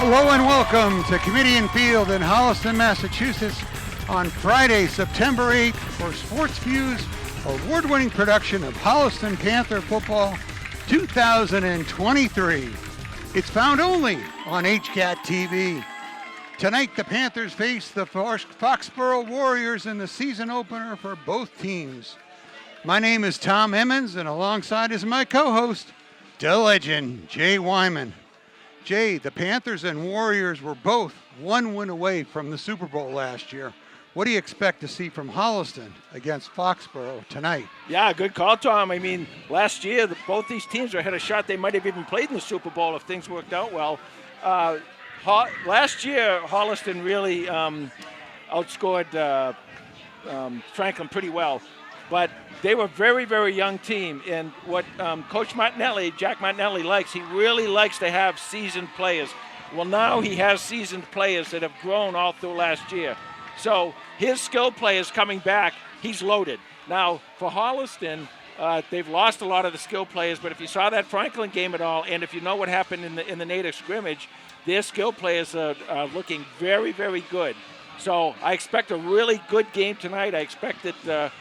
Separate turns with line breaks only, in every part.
Hello and welcome to Comedian Field in Holliston, Massachusetts on Friday, September 8th for Sports View's award-winning production of Holliston Panther Football 2023. It's found only on HCAT TV. Tonight, the Panthers face the Foxboro Warriors in the season opener for both teams. My name is Tom Emmons, and alongside is my co-host, the legend, Jay Wyman. Jay, the Panthers and Warriors were both one win away from the Super Bowl last year. What do you expect to see from Holliston against Foxboro tonight?
Yeah, good call, Tom. I mean, last year, both these teams had a shot. They might have even played in the Super Bowl if things worked out well. Last year, Holliston really outscored Franklin pretty well. But they were a very, very young team. And what Coach Jack Martinelli likes, he really likes to have seasoned players. Well, now he has seasoned players that have grown all through last year. So his skill players coming back, he's loaded. Now, for Holliston, they've lost a lot of the skill players, but if you saw that Franklin game at all, and if you know what happened in the native scrimmage, their skill players are looking very, very good. So I expect a really good game tonight. I expect that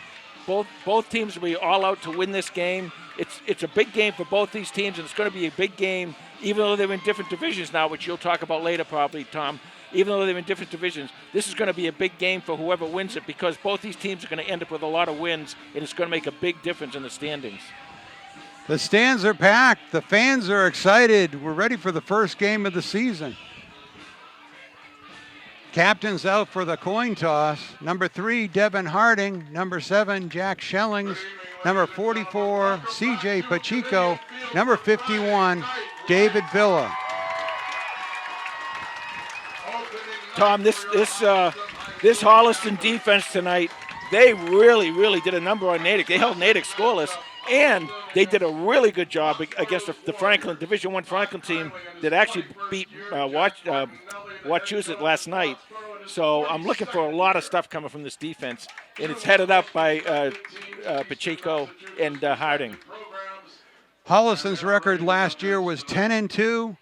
both teams will be all out to win this game. It's a big game for both these teams, and it's going to be a big game, even though they're in different divisions now, which you'll talk about later probably, Tom. Even though they're in different divisions, this is going to be a big game for whoever wins it because both these teams are going to end up with a lot of wins, and it's going to make a big difference in the standings.
The stands are packed. The fans are excited. We're ready for the first game of the season. Captain's out for the coin toss. Number 3, Devin Harding. Number 7, Jack Schellings. Number 44, CJ Pacheco. Number 51, David Villa.
Tom, this Holliston defense tonight, they really, really did a number on Natick. They held Natick scoreless, and they did a really good job against the Franklin Division I Franklin team that actually beat Wachusett last night. So I'm looking for a lot of stuff coming from this defense, and it's headed up by Pacheco and Harding.
Holliston's record last year was 10-2.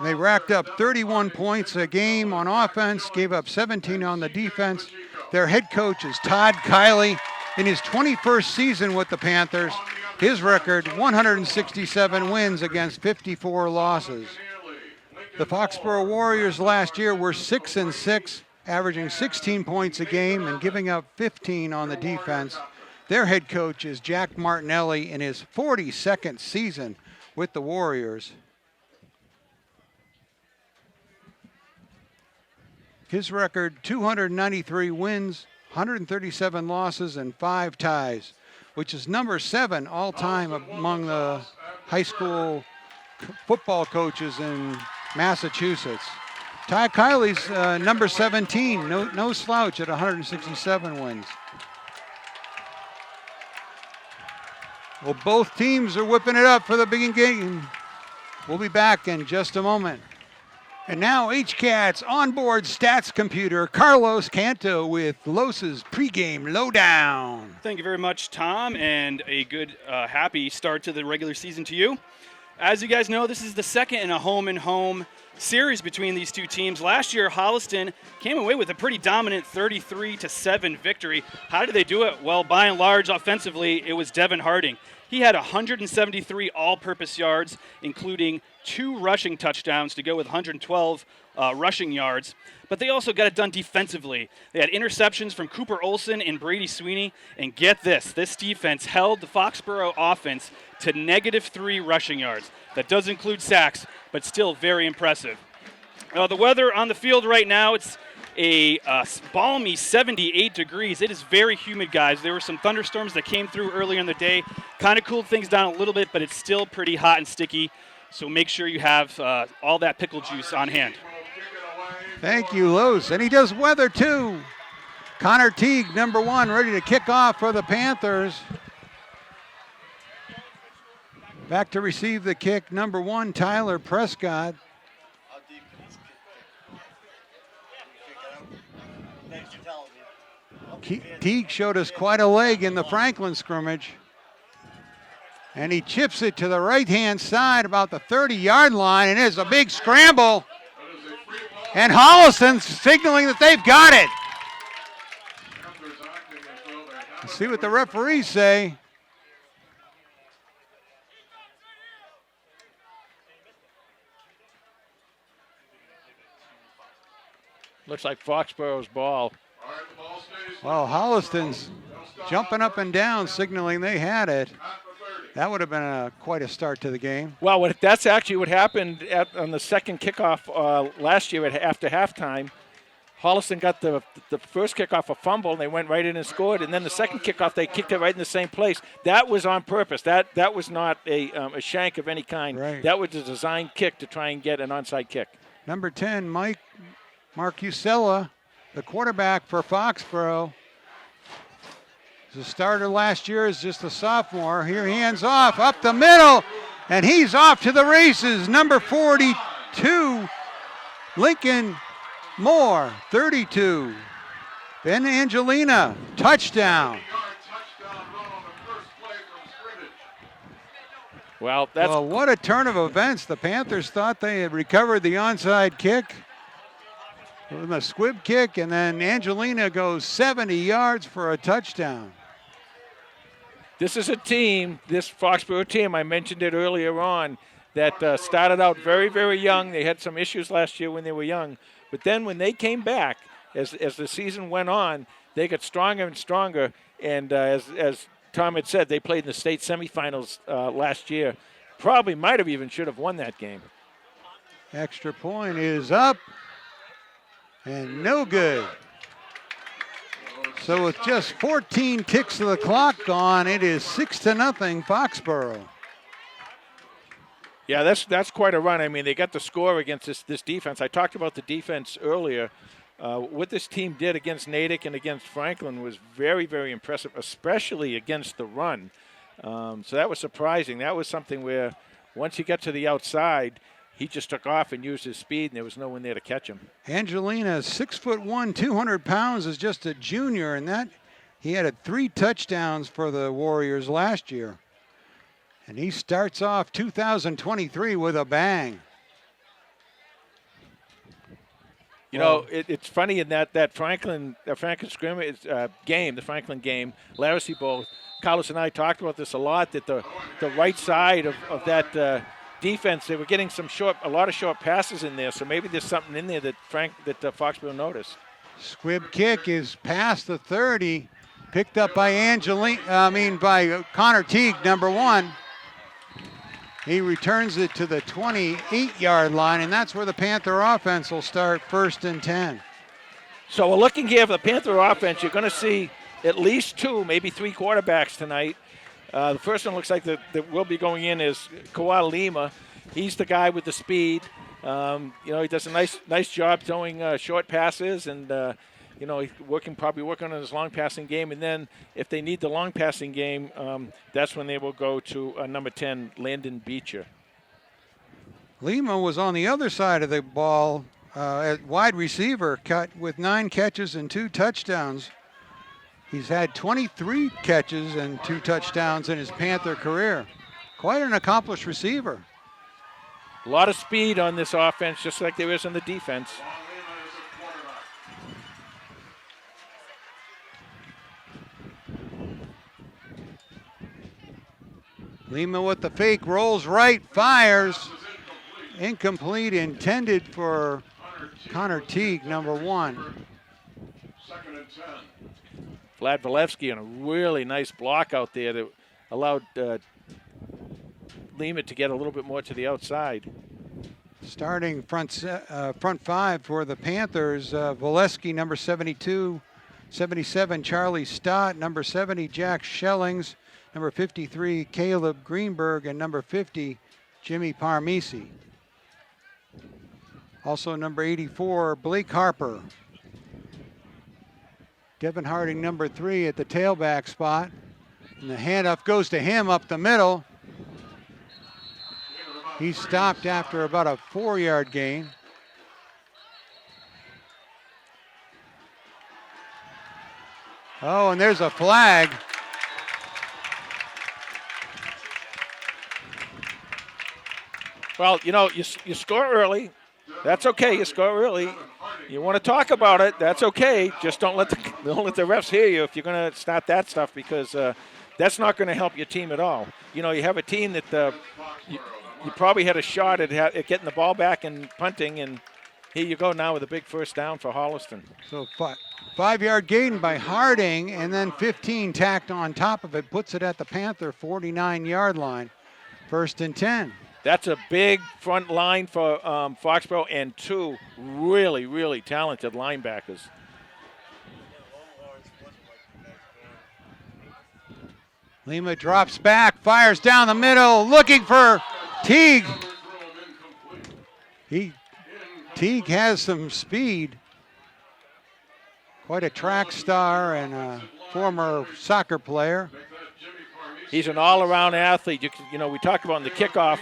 They racked up 31 points a game on offense, gave up 17 on the defense. Their head coach is Todd Kiley. In his 21st season with the Panthers, his record, 167 wins against 54 losses. The Foxboro Warriors last year were 6-6, averaging 16 points a game and giving up 15 on the defense. Their head coach is Jack Martinelli in his 42nd season with the Warriors. His record, 293 wins, 137 losses, and 5 ties, which is number 7 all-time among the high school football coaches in Massachusetts. Ty Kiley's number 17, no slouch at 167 wins. Well, both teams are whipping it up for the big game. We'll be back in just a moment. And now HCAT's onboard stats computer, Carlos Canto with Los's pregame lowdown.
Thank you very much, Tom, and a good, happy start to the regular season to you. As you guys know, this is the second in a home-and-home series between these two teams. Last year, Holliston came away with a pretty dominant 33-7 victory. How did they do it? Well, by and large, offensively, it was Devin Harding. He had 173 all-purpose yards, including 2 rushing touchdowns to go with 112 rushing yards. But they also got it done defensively. They had interceptions from Cooper Olson and Brady Sweeney. And get this defense held the Foxboro offense to -3 rushing yards. That does include sacks, but still very impressive. The weather on the field right now, it's a balmy 78 degrees. It is very humid, guys. There were some thunderstorms that came through earlier in the day. Kind of cooled things down a little bit, but it's still pretty hot and sticky. So make sure you have all that pickle juice on hand.
Thank you, Los. And he does weather, too. Connor Teague, number 1, ready to kick off for the Panthers. Back to receive the kick, number 1, Tyler Prescott. Teague showed us quite a leg in the Franklin scrimmage. And he chips it to the right-hand side about the 30-yard line, and there's a big scramble. And Holliston's signaling that they've got it. Let's see what the referees say.
Looks like Foxboro's ball.
Well, Holliston's jumping up and down, signaling they had it. That would have been quite a start to the game.
Well, that's actually what happened on the second kickoff last year after halftime. Holliston got the first kickoff a fumble, and they went right in and scored. And then the second kickoff, they kicked it right in the same place. That was on purpose. That was not a shank of any kind.
Right.
That was a designed kick to try and get an onside kick.
Number 10, Mark Usella, the quarterback for Foxboro. The starter last year is just a sophomore. Here, hands off, up the middle, and he's off to the races. Number 42, Lincoln Moore, 32. Ben Angelina, touchdown.
Well,
what a turn of events. The Panthers thought they had recovered the onside kick with a squib kick, and then Angelina goes 70 yards for a touchdown.
This is a team, this Foxboro team, I mentioned it earlier on, that started out very, very young. They had some issues last year when they were young. But then when they came back, as the season went on, they got stronger and stronger. And as Tom had said, they played in the state semifinals last year. Probably might have even should have won that game.
Extra point is up and no good. So with just 14 ticks of the clock gone, it is 6-0 Foxboro.
Yeah, that's quite a run. I mean, they got the score against this defense. I talked about the defense earlier. What this team did against Natick and against Franklin was very, very impressive, especially against the run. So that was surprising. That was something where once he got to the outside, he just took off and used his speed, and there was no one there to catch him.
Angelina, 6'1", 200 pounds, is just a junior, and that he had 3 touchdowns for the Warriors last year. And he starts off 2023 with a bang.
You know, it's funny in that Franklin scrimmage game, the Franklin game, Laracy Bowl. Carlos and I talked about this a lot. That the right side of that defense, they were getting a lot of short passes in there. So maybe there's something in there that Foxboro noticed.
Squib kick is past the 30, picked up by by Connor Teague, number 1. He returns it to the 28-yard line, and that's where the Panther offense will start 1st and 10.
So we're looking here for the Panther offense. You're going to see at least 2, maybe 3 quarterbacks tonight. The first one looks like that will be going in is Kawhi Lima. He's the guy with the speed. He does a nice job throwing short passes, and he's probably working on his long passing game. And then if they need the long passing game, that's when they will go to number 10, Landon Beecher.
Lima was on the other side of the ball at wide receiver, cut with 9 catches and 2 touchdowns. He's had 23 catches and 2 touchdowns in his Panther career. Quite an accomplished receiver.
A lot of speed on this offense, just like there is on the defense.
Lima with the fake, rolls right, fires. Incomplete, intended for Connor Teague, number 1.
2nd and 10.
Vlad Valevsky on a really nice block out there that allowed Lima to get a little bit more to the outside.
Starting front 5 for the Panthers, Valesky, number 72, 77, Charlie Stott, number 70, Jack Schellings, number 53, Caleb Greenberg, and number 50, Jimmy Parmisi. Also number 84, Blake Harper. Devin Harding, number 3, at the tailback spot. And the handoff goes to him up the middle. He stopped after about a 4-yard gain. Oh, and there's a flag.
Well, you score early. That's okay. You score early. You want to talk about it. That's okay. Just don't let the refs hear you if you're going to start that stuff, because that's not going to help your team at all. You have a team that you probably had a shot at getting the ball back and punting, and here you go now with a big first down for Holliston.
So 5-yard gain by Harding, and then 15 tacked on top of it, puts it at the Panther 49-yard line. 1st and 10.
That's a big front line for Foxboro, and 2 really, really talented linebackers.
Lima drops back, fires down the middle, looking for Teague. Teague has some speed. Quite a track star and a former soccer player.
He's an all-around athlete. We talked about in the kickoff,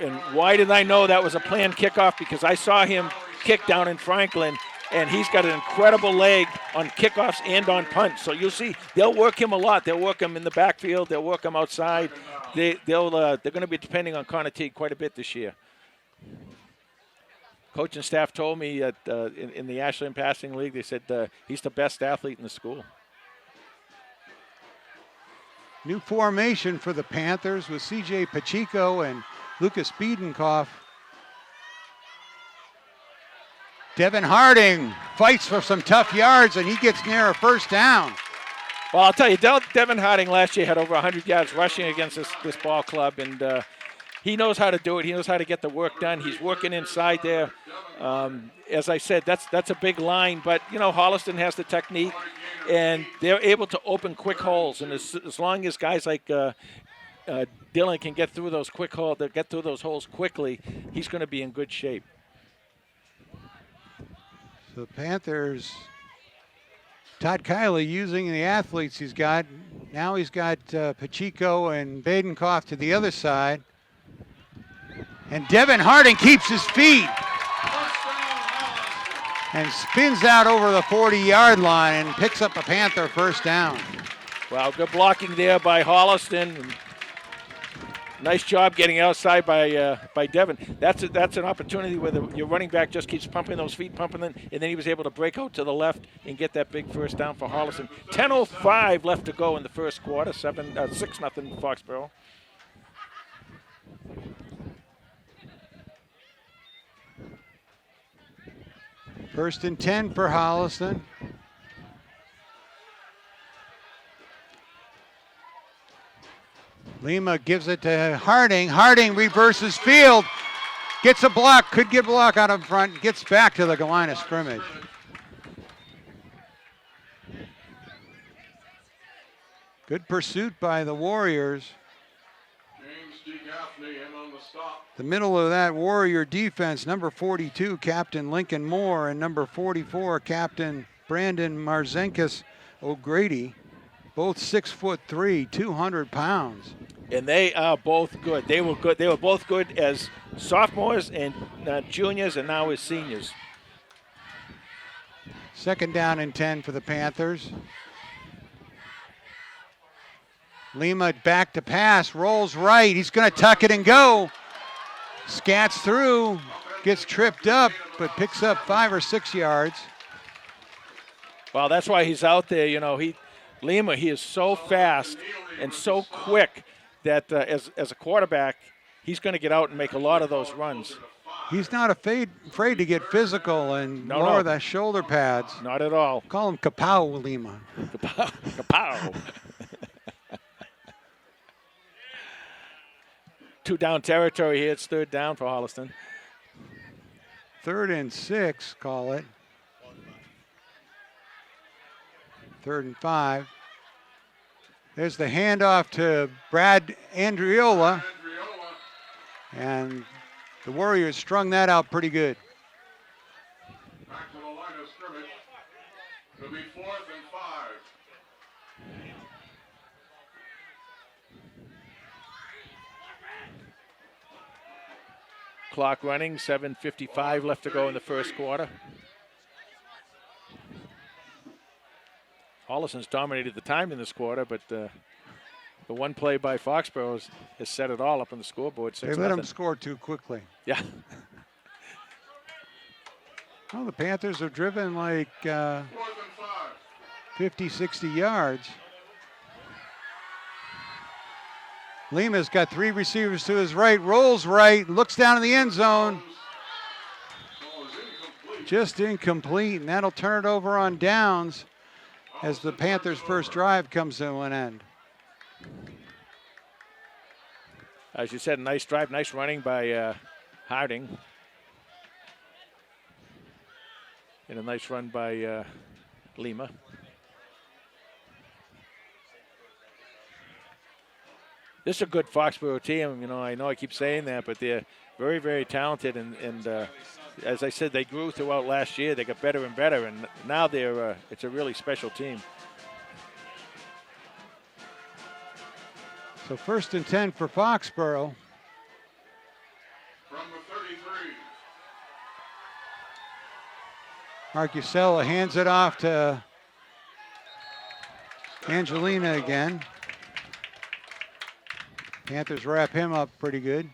and why did I know that was a planned kickoff? Because I saw him kick down in Franklin, and he's got an incredible leg on kickoffs and on punts. So you'll see they'll work him a lot. They'll work him in the backfield. They'll work him outside. They're going to be depending on Connor Teague quite a bit this year. Coach and staff told me that in the Ashland Passing League, they said he's the best athlete in the school.
New formation for the Panthers with C.J. Pacheco and Lucas Biedenkopf. Devin Harding fights for some tough yards, and he gets near a first down.
Well, I'll tell you, Devin Harding last year had over 100 yards rushing against this ball club, and he knows how to do it. He knows how to get the work done. He's working inside there. As I said, that's a big line, but, Holliston has the technique, and they're able to open quick holes. And as long as guys like Dylan can get through those holes quickly, he's going to be in good shape.
So the Panthers, Todd Kiley using the athletes he's got. Now he's got Pacheco and Biedenkopf to the other side. And Devin Harding keeps his feet and spins out over the 40-yard line and picks up a Panther first down.
Well, good blocking there by Holliston. Nice job getting outside by Devin. That's an opportunity where your running back just keeps pumping those feet, pumping them, and then he was able to break out to the left and get that big first down for Holliston. 10:05 left to go in the first quarter. 6-0 Foxboro.
First and 10 for Holliston. Lima gives it to Harding. Harding reverses field. Gets a block. Could get a block out of front. Gets back to the line of scrimmage. Good pursuit by the Warriors. The middle of that Warrior defense, number 42, Captain Lincoln Moore, and number 44, Captain Brandon Marzenkas O'Grady, both 6'3", 200 pounds.
And they are both good. They were good. They were both good as sophomores and juniors, and now as seniors.
Second down and 10 for the Panthers. Lima back to pass, rolls right. He's going to tuck it and go. Scats through, gets tripped up, but picks up 5 or 6 yards.
Well, that's why he's out there. Lima, he is so fast and so quick that as a quarterback, he's going to get out and make a lot of those runs.
He's not afraid to get physical and lower the shoulder pads.
Not at all.
Call him Kapow Lima.
Kapow. 2 down territory here. It's 3rd down for Holliston.
3rd and 6, call it. 3rd and 5. There's the handoff to Brad Andriola. And the Warriors strung that out pretty good.
Back to the line of scrimmage. It'll be 4th and 5.
Clock running, 7:55 left to go in the first quarter. Holliston's dominated the time in this quarter, but The one play by Foxboro has set it all up on the scoreboard.
They let them score too quickly.
Yeah.
Well, the Panthers are driven like
4th and 5.
50, 60 yards. Lima's got 3 receivers to his right, rolls right, looks down in the end zone.
Ball is incomplete.
Just incomplete, and that'll turn it over on downs as the Panthers' first drive comes to an end.
As you said, nice drive, nice running by Harding. And a nice run by Lima. This is a good Foxboro team. You know I keep saying that, but they're very, very talented. And as I said, they grew throughout last year. They got better and better, and now it's a really special team.
So 1st and 10 for Foxboro.
From the 33.
Marcusella hands it off to Angelina again. Panthers wrap him up pretty good.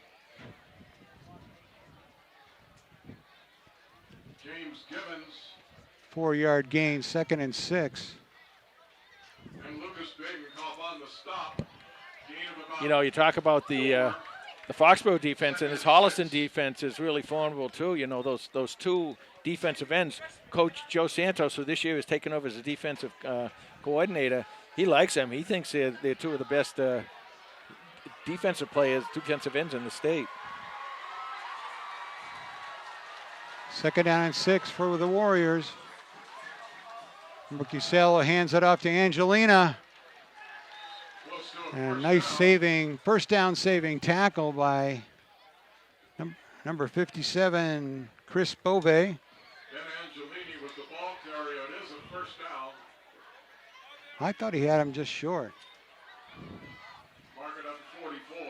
James Gibbons
4-yard gain, 2nd and 6.
and Lucas Badenkopf on the stop. Gain of about
You know, you talk about the Foxboro defense, and this Holliston defense is really formidable too. You know, those 2 defensive ends. Coach Joe Santos, who this year has taken over as a defensive coordinator, he likes them. He thinks they're 2 of the best defensive players, defensive ends in the state.
2nd down and 6 for the Warriors. Marcusella hands it off to Angelina.
close to a
And a
first
nice
down.
saving, first down saving tackle by number 57, Chris Bove.
Ben Angelini with the ball carrier. It is a first down.
I thought he had him just short.
Mark it up to 44.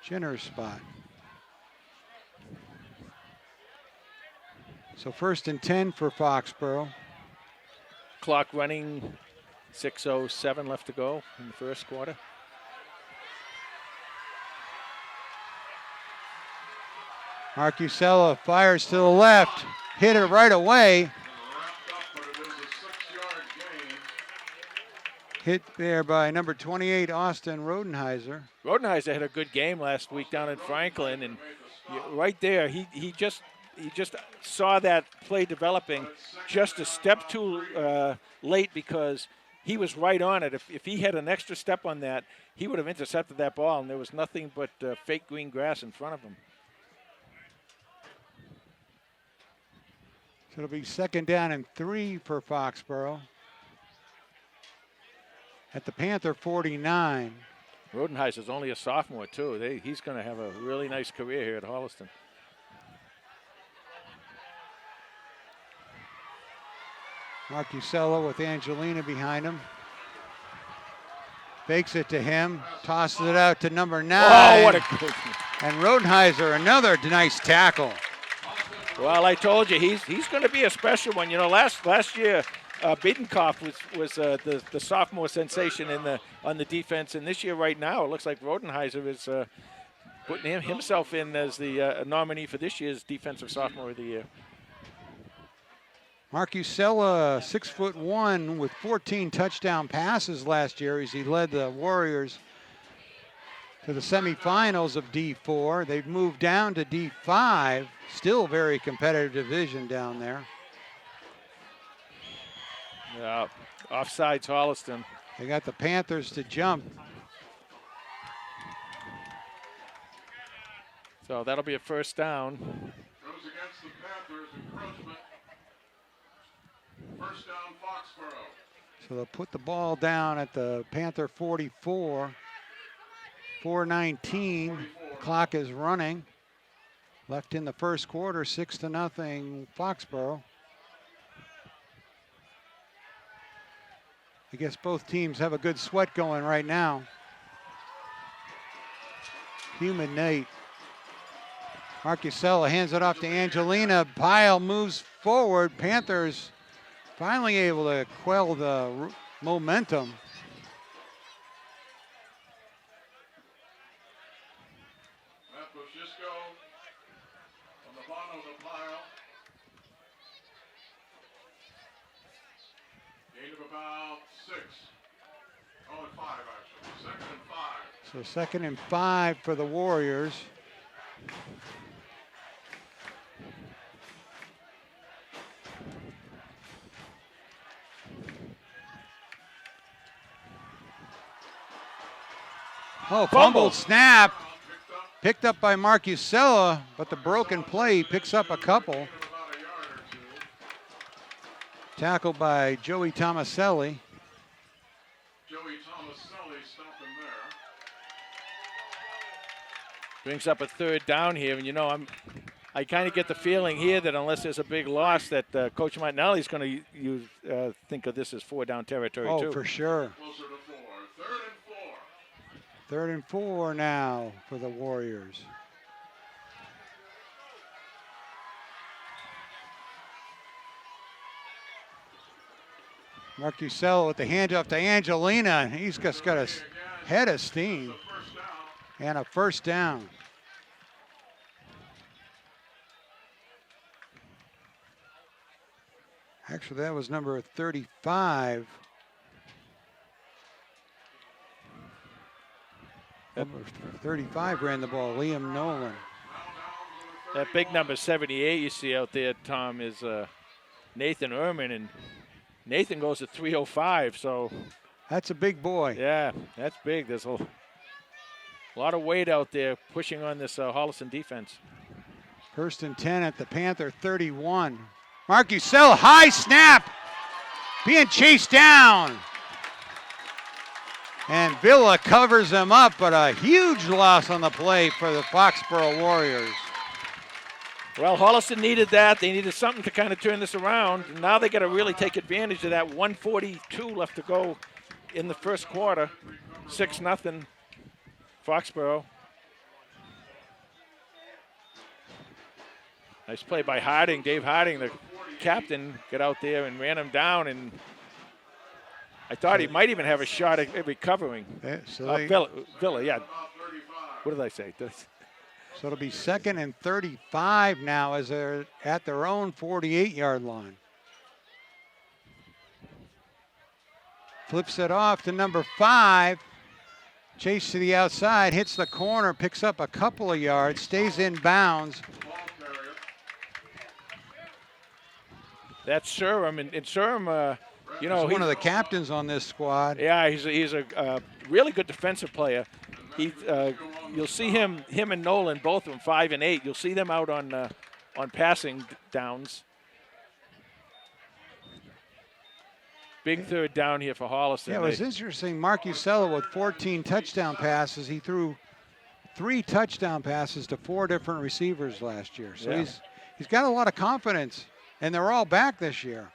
Generous spot. So 1st and 10 for Foxboro.
Clock running, 6:07 left to go in the first quarter.
Marcusella fires to the left, hit it right away.
Wrapped up, but it is a 6-yard gain.
Hit there by number 28, Austin Rodenheiser.
Rodenheiser had a good game last week down in Franklin, and right there, he just saw that play developing just a step too late because he was right on it. If he had an extra step on that, he would have intercepted that ball, and there was nothing but fake green grass in front of him.
So it'll be 2nd down and 3 for Foxboro. At the Panther 49.
Rodenheiser's only a sophomore, too. He's going to have a really nice career here at Holliston.
Marcusella with Angelina behind him. Fakes it to him, tosses it out to number 9.
Oh, what a good.
And Rodenheiser, another nice tackle.
Well, I told you, he's going to be a special one. You know, last year, Biedenkopf was the sophomore sensation on the defense, and this year, right now, it looks like Rodenheiser is putting himself in as the nominee for this year's Defensive Sophomore of the Year.
Marcusella, 6'1", with 14 touchdown passes last year as he led the Warriors to the semifinals of D4. They've moved down to D5. Still very competitive division down there.
Yeah, offsides Holliston.
They got the Panthers to jump.
So that'll be a first down.
Goes against the Panthers. Encroachment. First down, Foxboro.
So they'll put the ball down at the Panther 44. 4:19. The clock is running. Left in the first quarter, 6-0 Foxboro. I guess both teams have a good sweat going right now. Humid night. Marcusella hands it off to Angelina. Pyle moves forward. Panthers finally able to quell the momentum.
Gain of about 6. Oh, and 5, actually. 2nd and 5.
So 2nd and 5 for the Warriors. Oh, fumbled snap. Picked up by Marcusella, but the broken play picks up a couple.
About a yard or 2.
Tackled by Joey Tomaselli.
Joey Tomaselli stopped him there.
Brings up a 3rd down here, and you know I kind of get the feeling here that unless there's a big loss, that Coach Martinelli's going to think of this as 4-down territory too.
Oh, for sure.
Closer to 4. 3rd and 4.
3rd and 4 now for the Warriors. Marcusell with the handoff to Angelina. He's just got a head of steam.
First down.
And a 1st down. Actually, that was number 35. Number 35 ran the ball, Liam Nolan.
That big number 78 you see out there, Tom, is Nathan Ehrman, and Nathan goes to 305, so.
That's a big boy.
Yeah, that's big. There's a lot of weight out there pushing on this Holliston defense.
1st and 10 at the Panther 31. Marcusell, high snap, being chased down. And Villa covers them up, but a huge loss on the play for the Foxboro Warriors.
Well, Holliston needed that. They needed something to kind of turn this around. Now they got to really take advantage of that. 1:42 left to go in the 1st quarter. 6-0 Foxboro. Nice play by Harding. Dave Harding, the captain, got out there and ran him down, and I thought he might even have a shot at recovering. Villa, yeah. What did I say?
So it'll be 2nd and 35 now as they're at their own 48-yard line. Flips it off to number 5. Chase to the outside, hits the corner, picks up a couple of yards, stays in bounds.
That's Surham, and Surham, you know,
he's one of the captains on this squad.
Yeah, he's a really good defensive player. You'll see him and Nolan, both of them 5 and 8. You'll see them out on passing downs. Big 3rd down here for Holliston.
Yeah, it was interesting. Marcusella with 14 touchdown passes. He threw 3 touchdown passes to 4 different receivers last year. So
yeah.
he's got a lot of confidence, and they're all back this year.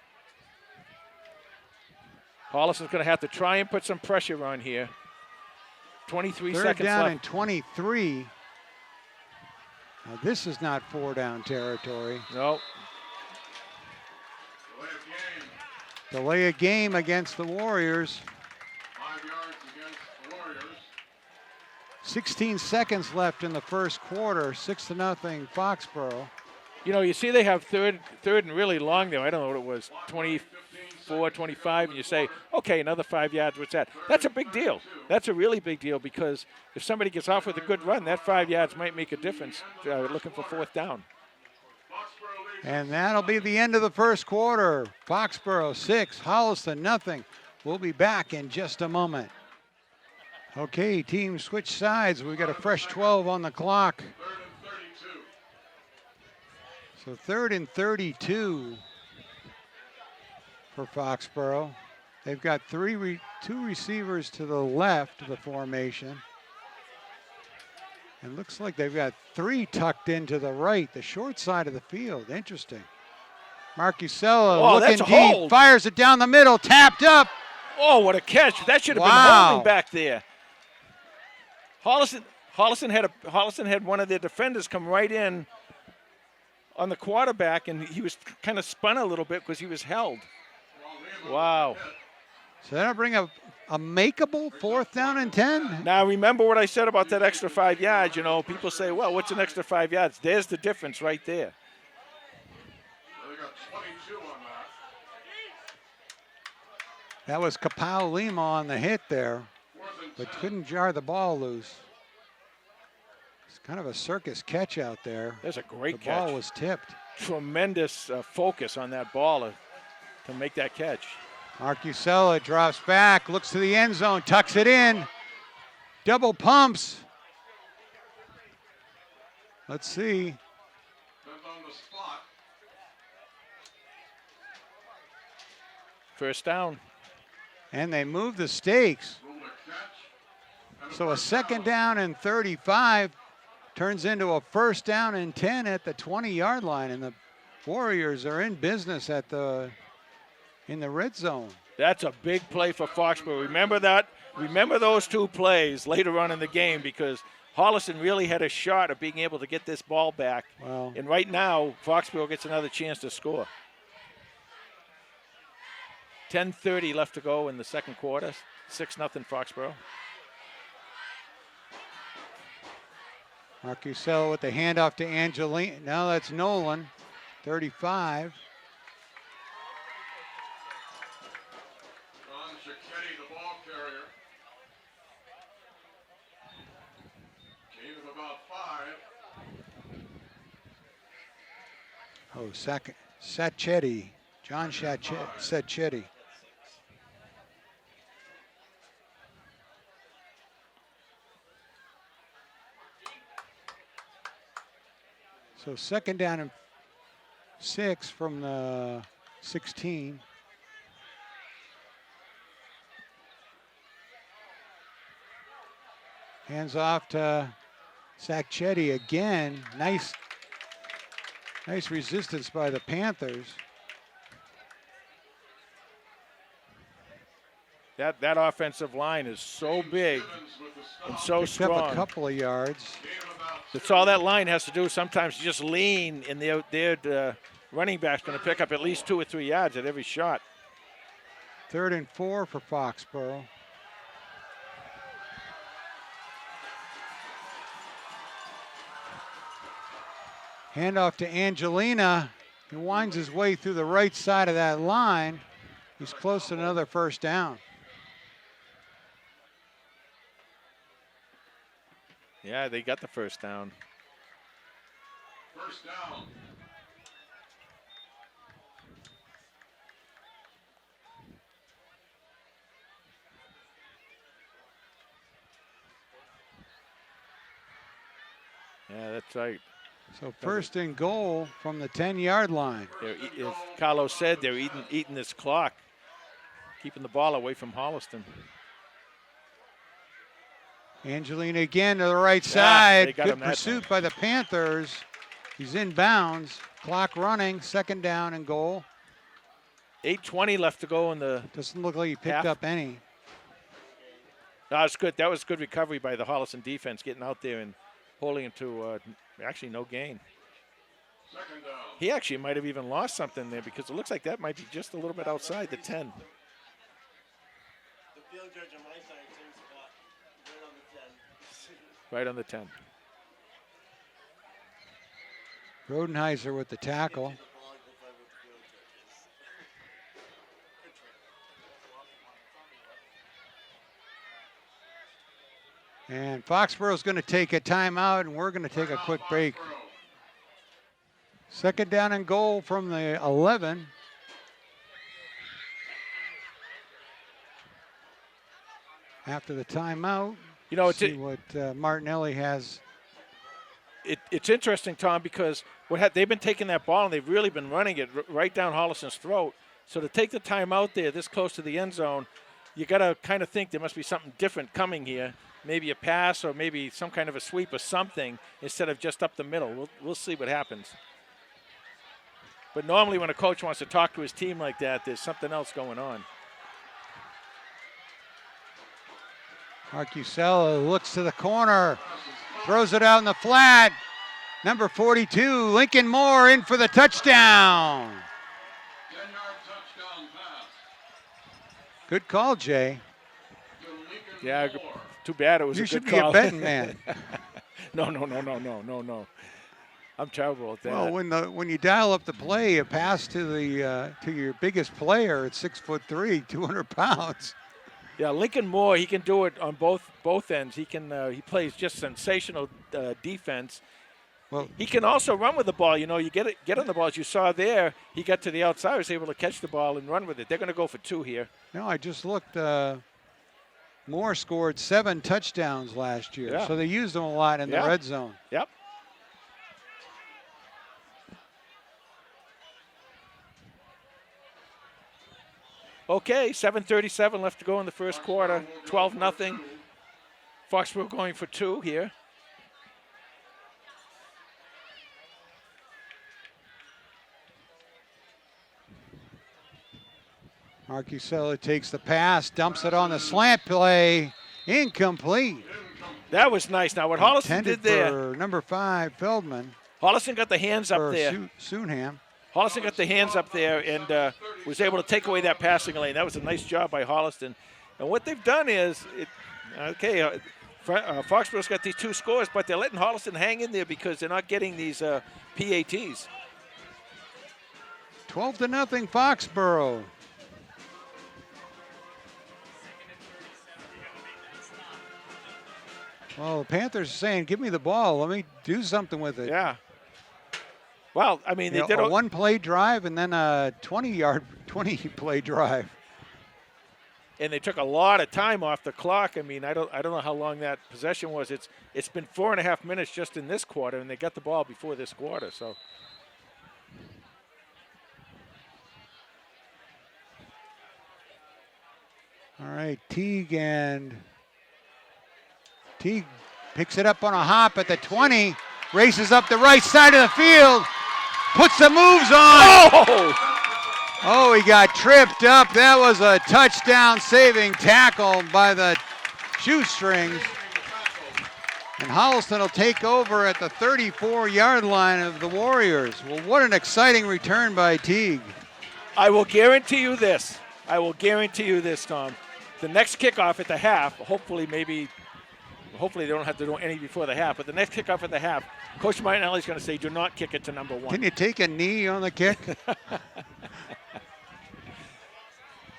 Holliston's going to have to try and put some pressure on here. 23
3rd
seconds
down
left.
and 23. Now this is not 4-down territory.
No.
Delay a game against the Warriors.
5 yards against the Warriors.
16 seconds left in the 1st quarter. 6-0 Foxboro.
You know, you see they have third and really long there. I don't know what it was, 24, 25, and you say, okay, another 5 yards, what's that? That's a big deal. That's a really big deal, because if somebody gets off with a good run, that 5 yards might make a difference looking for 4th down.
And that'll be the end of the 1st quarter. Foxboro 6, Holliston nothing. We'll be back in just a moment. Okay, teams switch sides. We got a fresh 12 on the clock. 3rd and 32 for Foxboro. They've got 2 receivers to the left of the formation. It looks like they've got 3 tucked into the right, the short side of the field. Interesting. Marcusella looking
that's a
deep,
hold.
fires it down the middle, tapped up.
Oh, what a catch. That should have been holding back there. Holliston had one of their defenders come right in on the quarterback, and he was kind of spun a little bit because he was held. Wow.
So that'll bring a makeable 4th down and 10.
Now, remember what I said about that extra 5 yards. You know, people say, well, what's an extra 5 yards? There's the difference right there.
They got 22 on
That was Kapow Lima on the hit there,
Fourth and
but
10.
couldn't jar the ball loose. It's kind of a circus catch out there.
There's a great
The
catch.
ball was tipped.
Tremendous focus on that ball to make that catch.
Marcusella drops back, looks to the end zone, tucks it in. Double pumps. Let's see.
Depends on the spot.
First down.
And they move the stakes.
Rule a catch. And
So a
first
second down and 35 turns into a first down and 10 at the 20-yard line. And the Warriors are in business in the red zone.
That's a big play for Foxborough. Remember that? Remember those two plays later on in the game, because Holliston really had a shot of being able to get this ball back.
Well,
And right now, Foxborough gets another chance to score. 10:30 left to go in the second quarter. 6-0 Foxborough.
Marcusella with the handoff to Angelina. Now that's Nolan, 35.
John Cicchetti, the ball carrier. Gain of about 5.
Oh, Sacchetti. John Sacchetti. So second down and 6 from the 16. Hands off to Sacchetti again. Nice resistance by the Panthers.
That offensive line is so big and so
Picked up a
strong.
couple of yards.
That's all that line has to do. Sometimes just lean, and their running back's going to pick up at least 2 or 3 yards at every shot.
3rd and 4 for Foxborough. Handoff to Angelina. He winds his way through the right side of that line. He's close to another first down.
Yeah, they got the first down.
First down.
Yeah, that's right.
So first and goal from the 10-yard line.
As Carlos said, they're eating this clock, keeping the ball away from Holliston.
Angelina again to the right
they
side.
got
Good
him that
pursuit by the Panthers. He's in bounds. Clock running. Second down and goal.
8:20 left to go in the.
Doesn't look like he picked
Half.
up any.
No, it's good. That was good recovery by the Holliston defense, getting out there and holding him to actually no gain.
Second down.
He actually might have even lost something there, because it looks like that might be just a little bit outside the 10.
The field judge on my side, same spot, right on the 10.
Right on the 10.
Rodenheiser with the tackle. And Foxborough's going to take a timeout, and we're going to take a quick break. Second down and goal from the 11. After the timeout,
You know,
see what Martinelli has.
It's interesting, Tom, because they've been taking that ball and they've really been running it right down Holliston's throat. So to take the time out there this close to the end zone, you got to kind of think there must be something different coming here. Maybe a pass or maybe some kind of a sweep or something instead of just up the middle. We'll see what happens. But normally when a coach wants to talk to his team like that, there's something else going on.
Marcusella looks to the corner, throws it out in the flat. Number 42, Lincoln Moore in for the touchdown.
10-yard touchdown pass.
Good call, Jay.
To Lincoln
Yeah,
Moore.
too bad it was
You
a
should
good
be
call.
a betting man.
No. I'm terrible at that.
Well, when you dial up the play, a pass to the to your biggest player at 6'3", 200 pounds.
Yeah, Lincoln Moore, he can do it on both ends. He can he plays just sensational defense.
Well,
He can also run with the ball. You know, you get on the ball, as you saw there. He got to the outside, was able to catch the ball and run with it. They're going to go for 2 here.
no, I just looked. Moore scored 7 touchdowns last year,
Yeah.
so they used him a lot in the
Yeah.
red zone.
Yep. Okay, 7:37 left to go in the first quarter. 12-0. Foxboro going for 2 here.
Marcusella takes the pass, dumps it on the slant play, incomplete.
That was nice. Now, what Holliston
Intended
did there,
for number 5, Feldman,
Holliston got the hands up
or
there.
Soonham.
Holliston got the hands up there and was able to take away that passing lane. That was a nice job by Holliston. And what they've done is, Foxboro's got these 2 scores, but they're letting Holliston hang in there because they're not getting these PATs.
12-0 Foxboro. Well, the Panthers are saying, give me the ball. Let me do something with it.
Yeah. Well, I mean,
You
they
know,
did
a one-play drive and then a 20-play drive.
and they took a lot of time off the clock. I mean, I don't know how long that possession was. It's been 4.5 minutes just in this quarter, and they got the ball before this quarter. So
All right, Teague picks it up on a hop at the 20, races up the right side of the field, puts the moves on. Oh, he got tripped up. That was a touchdown-saving tackle by the shoestrings. And Holliston will take over at the 34-yard line of the Warriors. Well, what an exciting return by Teague.
I will guarantee you this. Tom. The next kickoff at the half, hopefully they don't have to do any before the half, but the next kickoff at the half, Coach Martinelli's going to say, do not kick it to number 1.
Can you take a knee on the kick?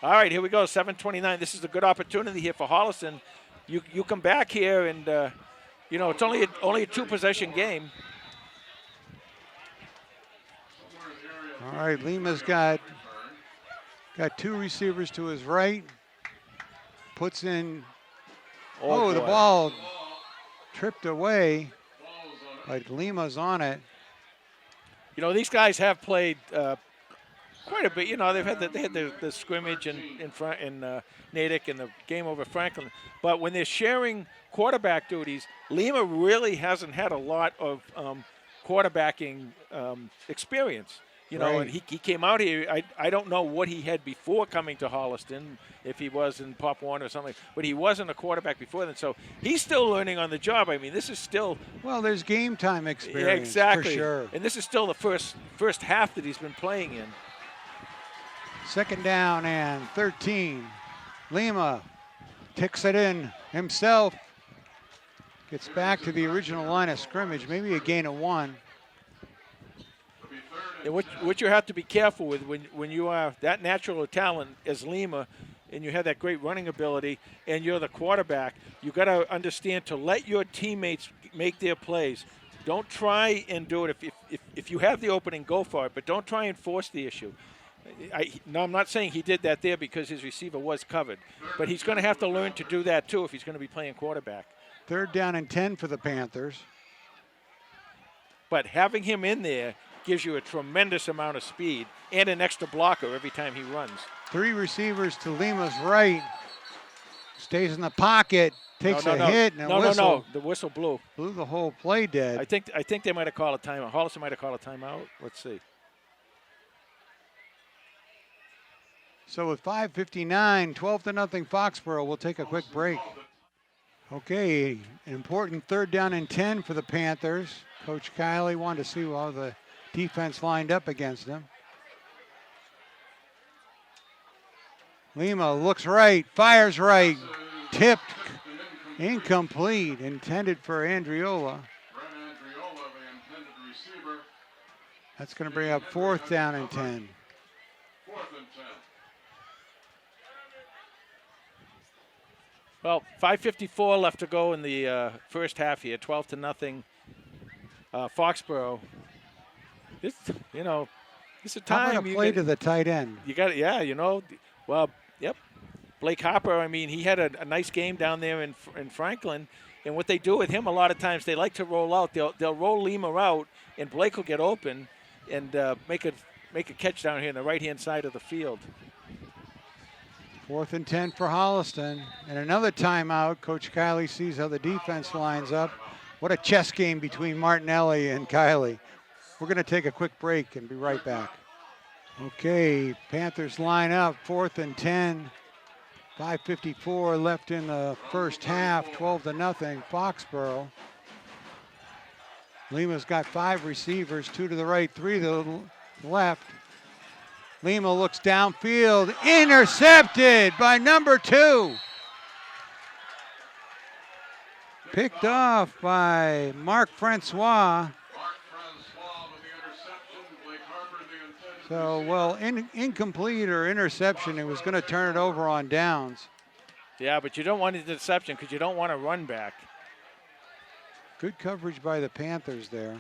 All right, here we go, 7:29. This is a good opportunity here for Holliston. You come back here and, it's only a 2-possession game.
All right, Lima's got 2 receivers to his right. Puts in, the
boy.
ball tripped away, but Lima's on it.
These guys have played quite a bit. They had the scrimmage in front in Natick and the game over Franklin. But when they're sharing quarterback duties, Lima really hasn't had a lot of quarterbacking experience.
Right.
And he came out here. I don't know what he had before coming to Holliston, if he was in Pop 1 or something, but he wasn't a quarterback before then. So he's still learning on the job. I mean, this is still.
Well, there's game time experience.
Yeah, exactly.
For sure.
And this is still the first half that he's been playing in.
2nd down and 13. Lima ticks it in himself. Gets back to the original line of scrimmage, maybe a gain of 1.
And what you have to be careful with when you are that natural talent as Lima, and you have that great running ability, and you're the quarterback, you got to understand to let your teammates make their plays. Don't try and do it. If you have the opening, go for it, but don't try and force the issue. I'm not saying he did that there because his receiver was covered, but he's going to have to learn to do that too if he's going to be playing quarterback.
3rd down and 10 for the Panthers.
But having him in there gives you a tremendous amount of speed and an extra blocker every time he runs.
3 receivers to Lima's right. Stays in the pocket, takes a hit, and a whistle.
No. The whistle blew.
Blew the whole play dead.
I think they might have called a timeout. Holliston might have called a timeout. Let's see.
So with 5:59, 12-0 Foxboro, we'll take a quick break. Okay, an important 3rd down and 10 for the Panthers. Coach Kiley wanted to see how the defense lined up against them. Lima looks right, fires right, tipped, incomplete, intended for Andriola.
Brent Andriola, the intended receiver.
That's going to bring up 4th down and 10.
4th and 10.
Well, 5:54 left to go in the first half here. 12-0. Foxboro. This, it's a
How
time
about a play to the tight end?
You got it. Yeah, Well, yep. Blake Harper. I mean, he had a nice game down there in Franklin. And what they do with him a lot of times, they like to roll out. They'll roll Lima out, and Blake will get open and make a catch down here on the right-hand side of the field.
4th and 10 for Holliston. And another timeout. Coach Kiley sees how the defense lines up. What a chess game between Martinelli and Kiley. We're going to take a quick break and be right back. Okay, Panthers line up, 4th and 10. 5:54 left in the first half, 12-0, Foxboro. Lima's got 5 receivers, 2 to the right, 3 to the left. Lima looks downfield, intercepted by number 2. Picked off by Mark Francois. So, well, incomplete or interception. It was going to turn it over on downs.
Yeah, but you don't want an interception because you don't want a run back.
Good coverage by the Panthers there.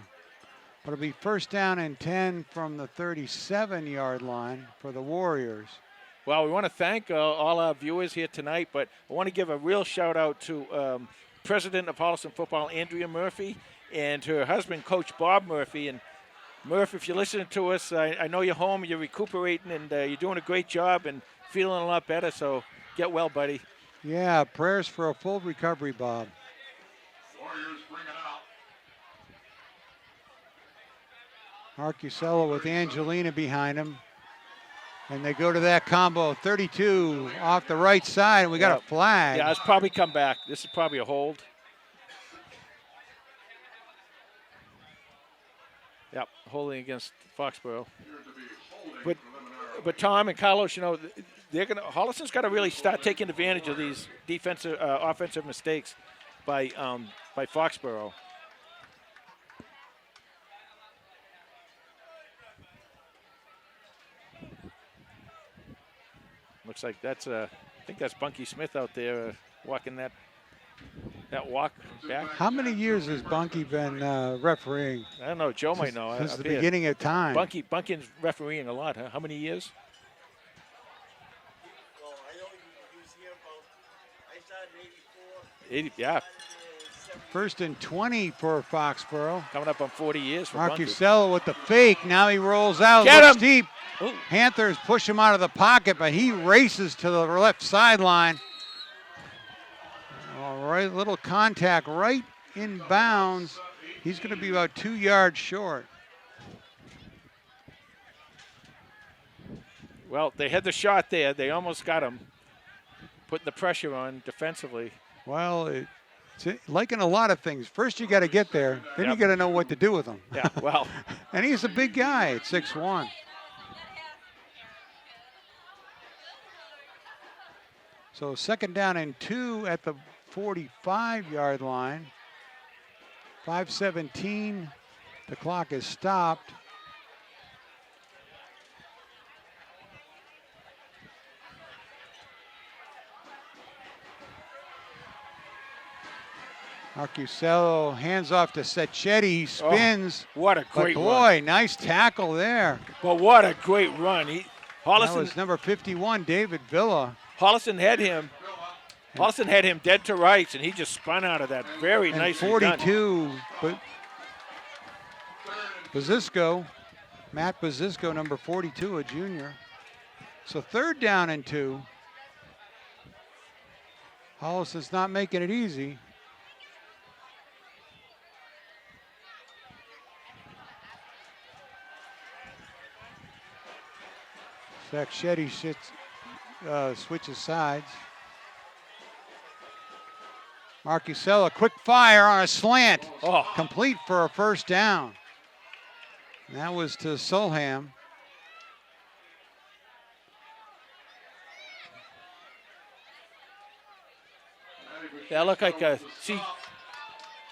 But it'll be 1st down and 10 from the 37-yard line for the Warriors.
Well, we want to thank all our viewers here tonight, but I want to give a real shout-out to President of Holliston Football, Andrea Murphy, and her husband, Coach Bob Murphy. And Murph, if you're listening to us, I know you're home, you're recuperating, and you're doing a great job and feeling a lot better, so get well, buddy.
Yeah, prayers for a full recovery, Bob.
Warriors bring it out.
Marcusella with Angelina behind him. And they go to that combo, 32 off the right side, and we got a flag.
Yeah, it's probably come back. This is probably a hold. Yep, holding against Foxboro. But Tom and Carlos, Holliston's got to really start taking advantage of these offensive mistakes by Foxboro. Looks like I think that's Bunky Smith out there walking that walk back.
How many years has Bunky been refereeing?
I don't know. Joe might know.
Since the beginning of time.
Bunky's refereeing a lot, huh? How many years?
Well, I only was here about, I started in 84.
80, yeah.
1st and 20 for Foxboro.
Coming up on 40 years for Bunky.
Marcusella with the fake. Now he rolls out.
Get
looks
him!
deep.
Ooh.
Panthers push him out of the pocket, but he races to the left sideline. All right, little contact right in bounds. He's going to be about 2 yards short.
Well, they had the shot there. They almost got him, putting the pressure on defensively.
Well, it's like in a lot of things. First you got to get there, then you got to know what to do with them.
Yeah, well.
And he's a big guy at 6'1". So 2nd down and 2 at the 45-yard line. 5:17. The clock is stopped. Marcusello hands off to Sacchetti. He spins.
Oh, what a great
but
run.
boy, nice tackle there.
But what a great run.
That
Holliston
was number 51, David Villa.
Holliston had him dead to rights, and he just spun out of that. Very
And
nicely
42,
done.
but Bazisco, Matt Bazisco, number 42, a junior. So 3rd down and 2. Holliston's not making it easy. Sacchetti switches sides. Marcusella, quick fire on a slant.
Oh.
Complete for a 1st down. And that was to Solham.
That looked like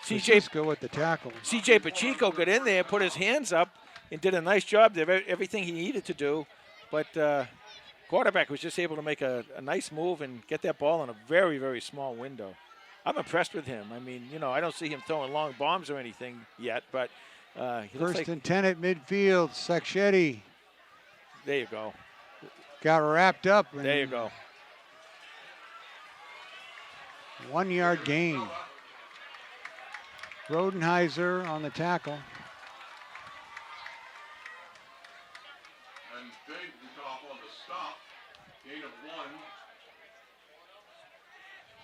CJ
Go with the tackle.
CJ Pacheco got in there, put his hands up, and did a nice job there, everything he needed to do. But quarterback was just able to make a nice move and get that ball in a very, very small window. I'm impressed with him. I mean, I don't see him throwing long bombs or anything yet, but he looks
First
like,
and 10 at midfield. Sacchetti
there you go.
got wrapped up.
There you go.
1 yard gain. Rodenheiser on the tackle.
And Dayton's off on the stop. Gain of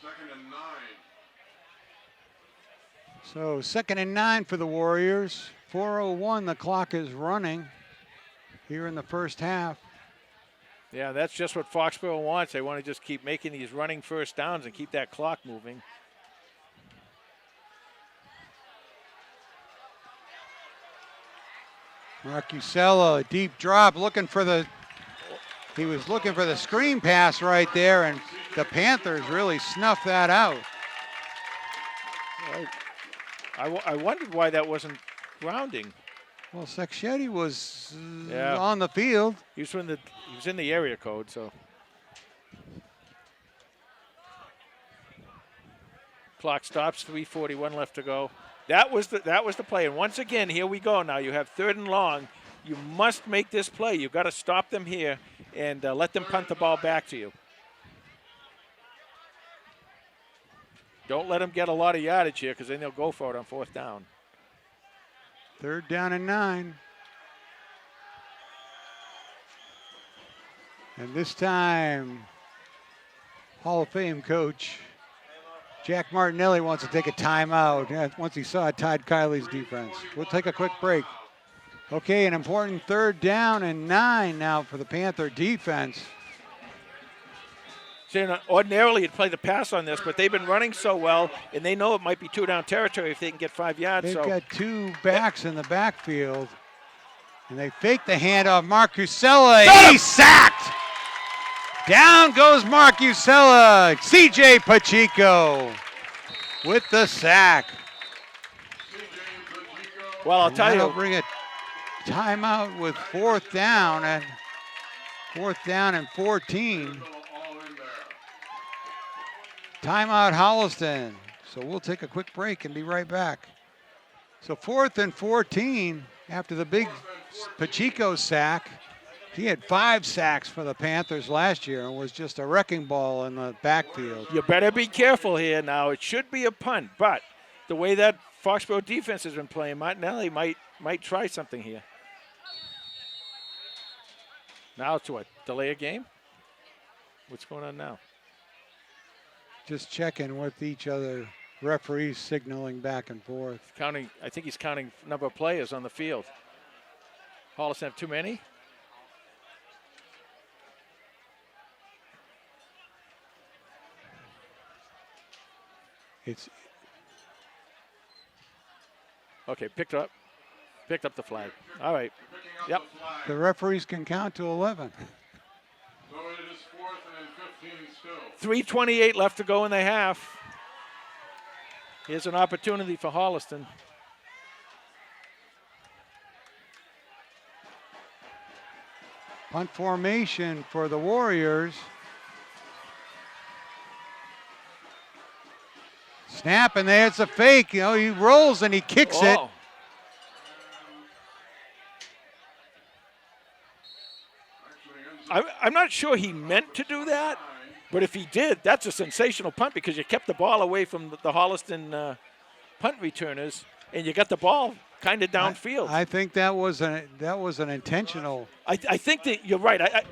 1. 2nd and 9.
So 2nd and 9 for the Warriors. 4:01, the clock is running here in the first half.
Yeah, that's just what Foxboro wants. They want to just keep making these running first downs and keep that clock moving.
Marcusella, a deep drop, he was looking for the screen pass right there, and the Panthers really snuffed that out.
I wondered why that wasn't grounding.
Well, Sacchetti was
Yeah.
on the field.
He was in the area code, so. Clock stops, 3:41 left to go. That was the play. And once again, here we go now. You have 3rd and long. You must make this play. You've got to stop them here and let them punt the ball back to you. Don't let them get a lot of yardage here because then they'll go for it on 4th down.
3rd down and 9. And this time, Hall of Fame coach Jack Martinelli wants to take a timeout once he saw Todd Kiley's defense. We'll take a quick break. Okay, an important 3rd down and 9 now for the Panther defense.
See, ordinarily you'd play the pass on this, but they've been running so well, and they know it might be 2 down territory if they can get 5 yards.
They've got 2 backs in the backfield, and they fake the handoff. Marcusella, he's sacked. Down goes Marcusella. C.J. Pacheco with the sack.
Well, I'll tell
That'll
you.
bring a timeout with 4th down and 14. Timeout Holliston. So we'll take a quick break and be right back. So 4th and 14 after the big Pacheco sack. He had 5 sacks for the Panthers last year and was just a wrecking ball in the backfield.
You better be careful here now. It should be a punt, but the way that Foxborough defense has been playing, Martinelli might try something here. Now it's what? Delay a game? What's going on now?
Just checking with each other, referees signaling back and forth.
Counting. I think he's counting number of players on the field. Holliston have too many?
It's
Okay, picked up the flag. All right. Yep.
the referees can count to 11.
So it is 4th and 15 still.
3:28 left to go in the half. Here's an opportunity for Holliston.
Punt formation for the Warriors. Snap, and there's a fake. He rolls and he kicks it.
Oh. I'm not sure he meant to do that, but if he did, that's a sensational punt because you kept the ball away from the Holliston punt returners, and you got the ball kind of downfield.
I think that was an intentional.
I think that you're right.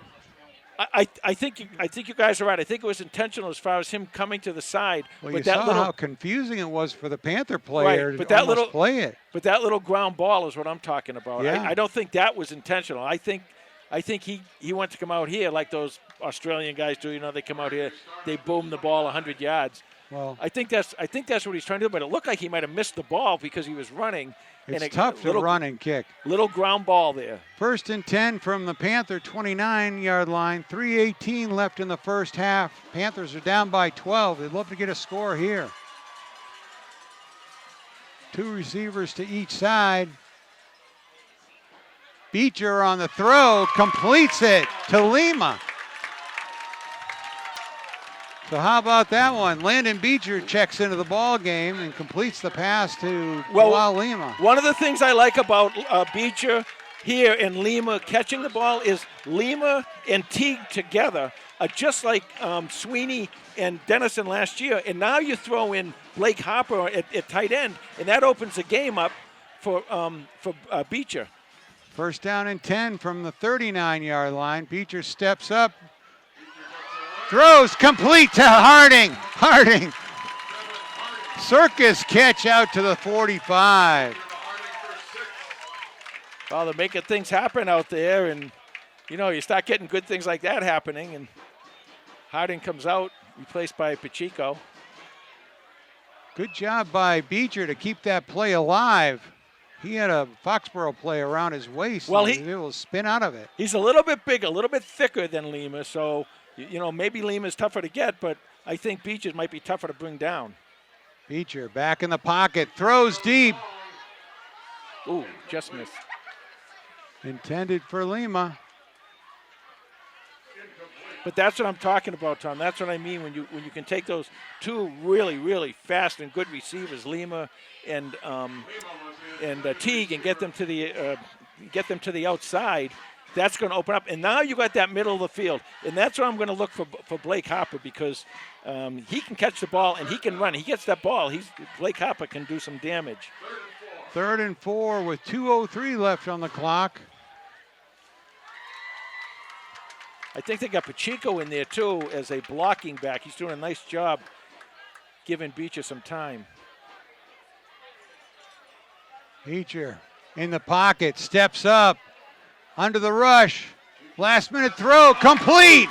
I think you guys are right. I think it was intentional as far as him coming to the side.
Well,
but
you
that
saw how confusing it was for the Panther player
Right, but
to
that
almost
little-
play it.
But that little ground ball is what I'm talking about.
Yeah.
I don't think that was intentional. I think he went to come out here like those Australian guys do. They come out here, they boom the ball 100 yards.
Well,
I think that's what he's trying to do. But it looked like he might have missed the ball because he was running.
it's tough to run and kick.
Little ground ball there.
1st and 10 from the Panther 29-yard line. 3:18 left in the first half. Panthers are down by 12. They'd love to get a score here. 2 receivers to each side. Beecher on the throw, completes it to Lima. So how about that one? Landon Beecher checks into the ball game and completes the pass to Joao Lima.
One of the things I like about Beecher here and Lima catching the ball is Lima and Teague together are just like Sweeney and Dennison last year. And now you throw in Blake Harper at tight end, and that opens the game up for Beecher.
First down and 10 from the 39-yard line. Beecher steps up. Throws complete to Harding. Harding. Circus catch out to the 45.
Well, they're making things happen out there, and, you know, you start getting good things like that happening, and Harding comes out, replaced by Pacheco.
Good job by Beecher to keep that play alive. He had a Foxboro play around his waist.
Well,
he was able to spin out of it.
He's a little bit bigger, a little bit thicker than Lima, so, you know, maybe Lima's tougher to get, but I think Beecher might be tougher to bring down.
Beecher back in the pocket, throws deep.
Ooh, just missed.
Intended for Lima.
But that's what I'm talking about, Tom. That's what I mean when you can take those two really, really fast and good receivers, Lima and Teague, and get them to the outside. That's going to open up, and now you got that middle of the field, and that's what I'm going to look for Blake Harper, because he can catch the ball and he can run. He gets that ball. Blake Harper can do some damage.
3rd and 4 with 2:03 left on the clock.
I think they got Pacheco in there too as a blocking back. He's doing a nice job giving Beecher some time.
Beecher in the pocket, steps up, under the rush. Last minute throw, complete.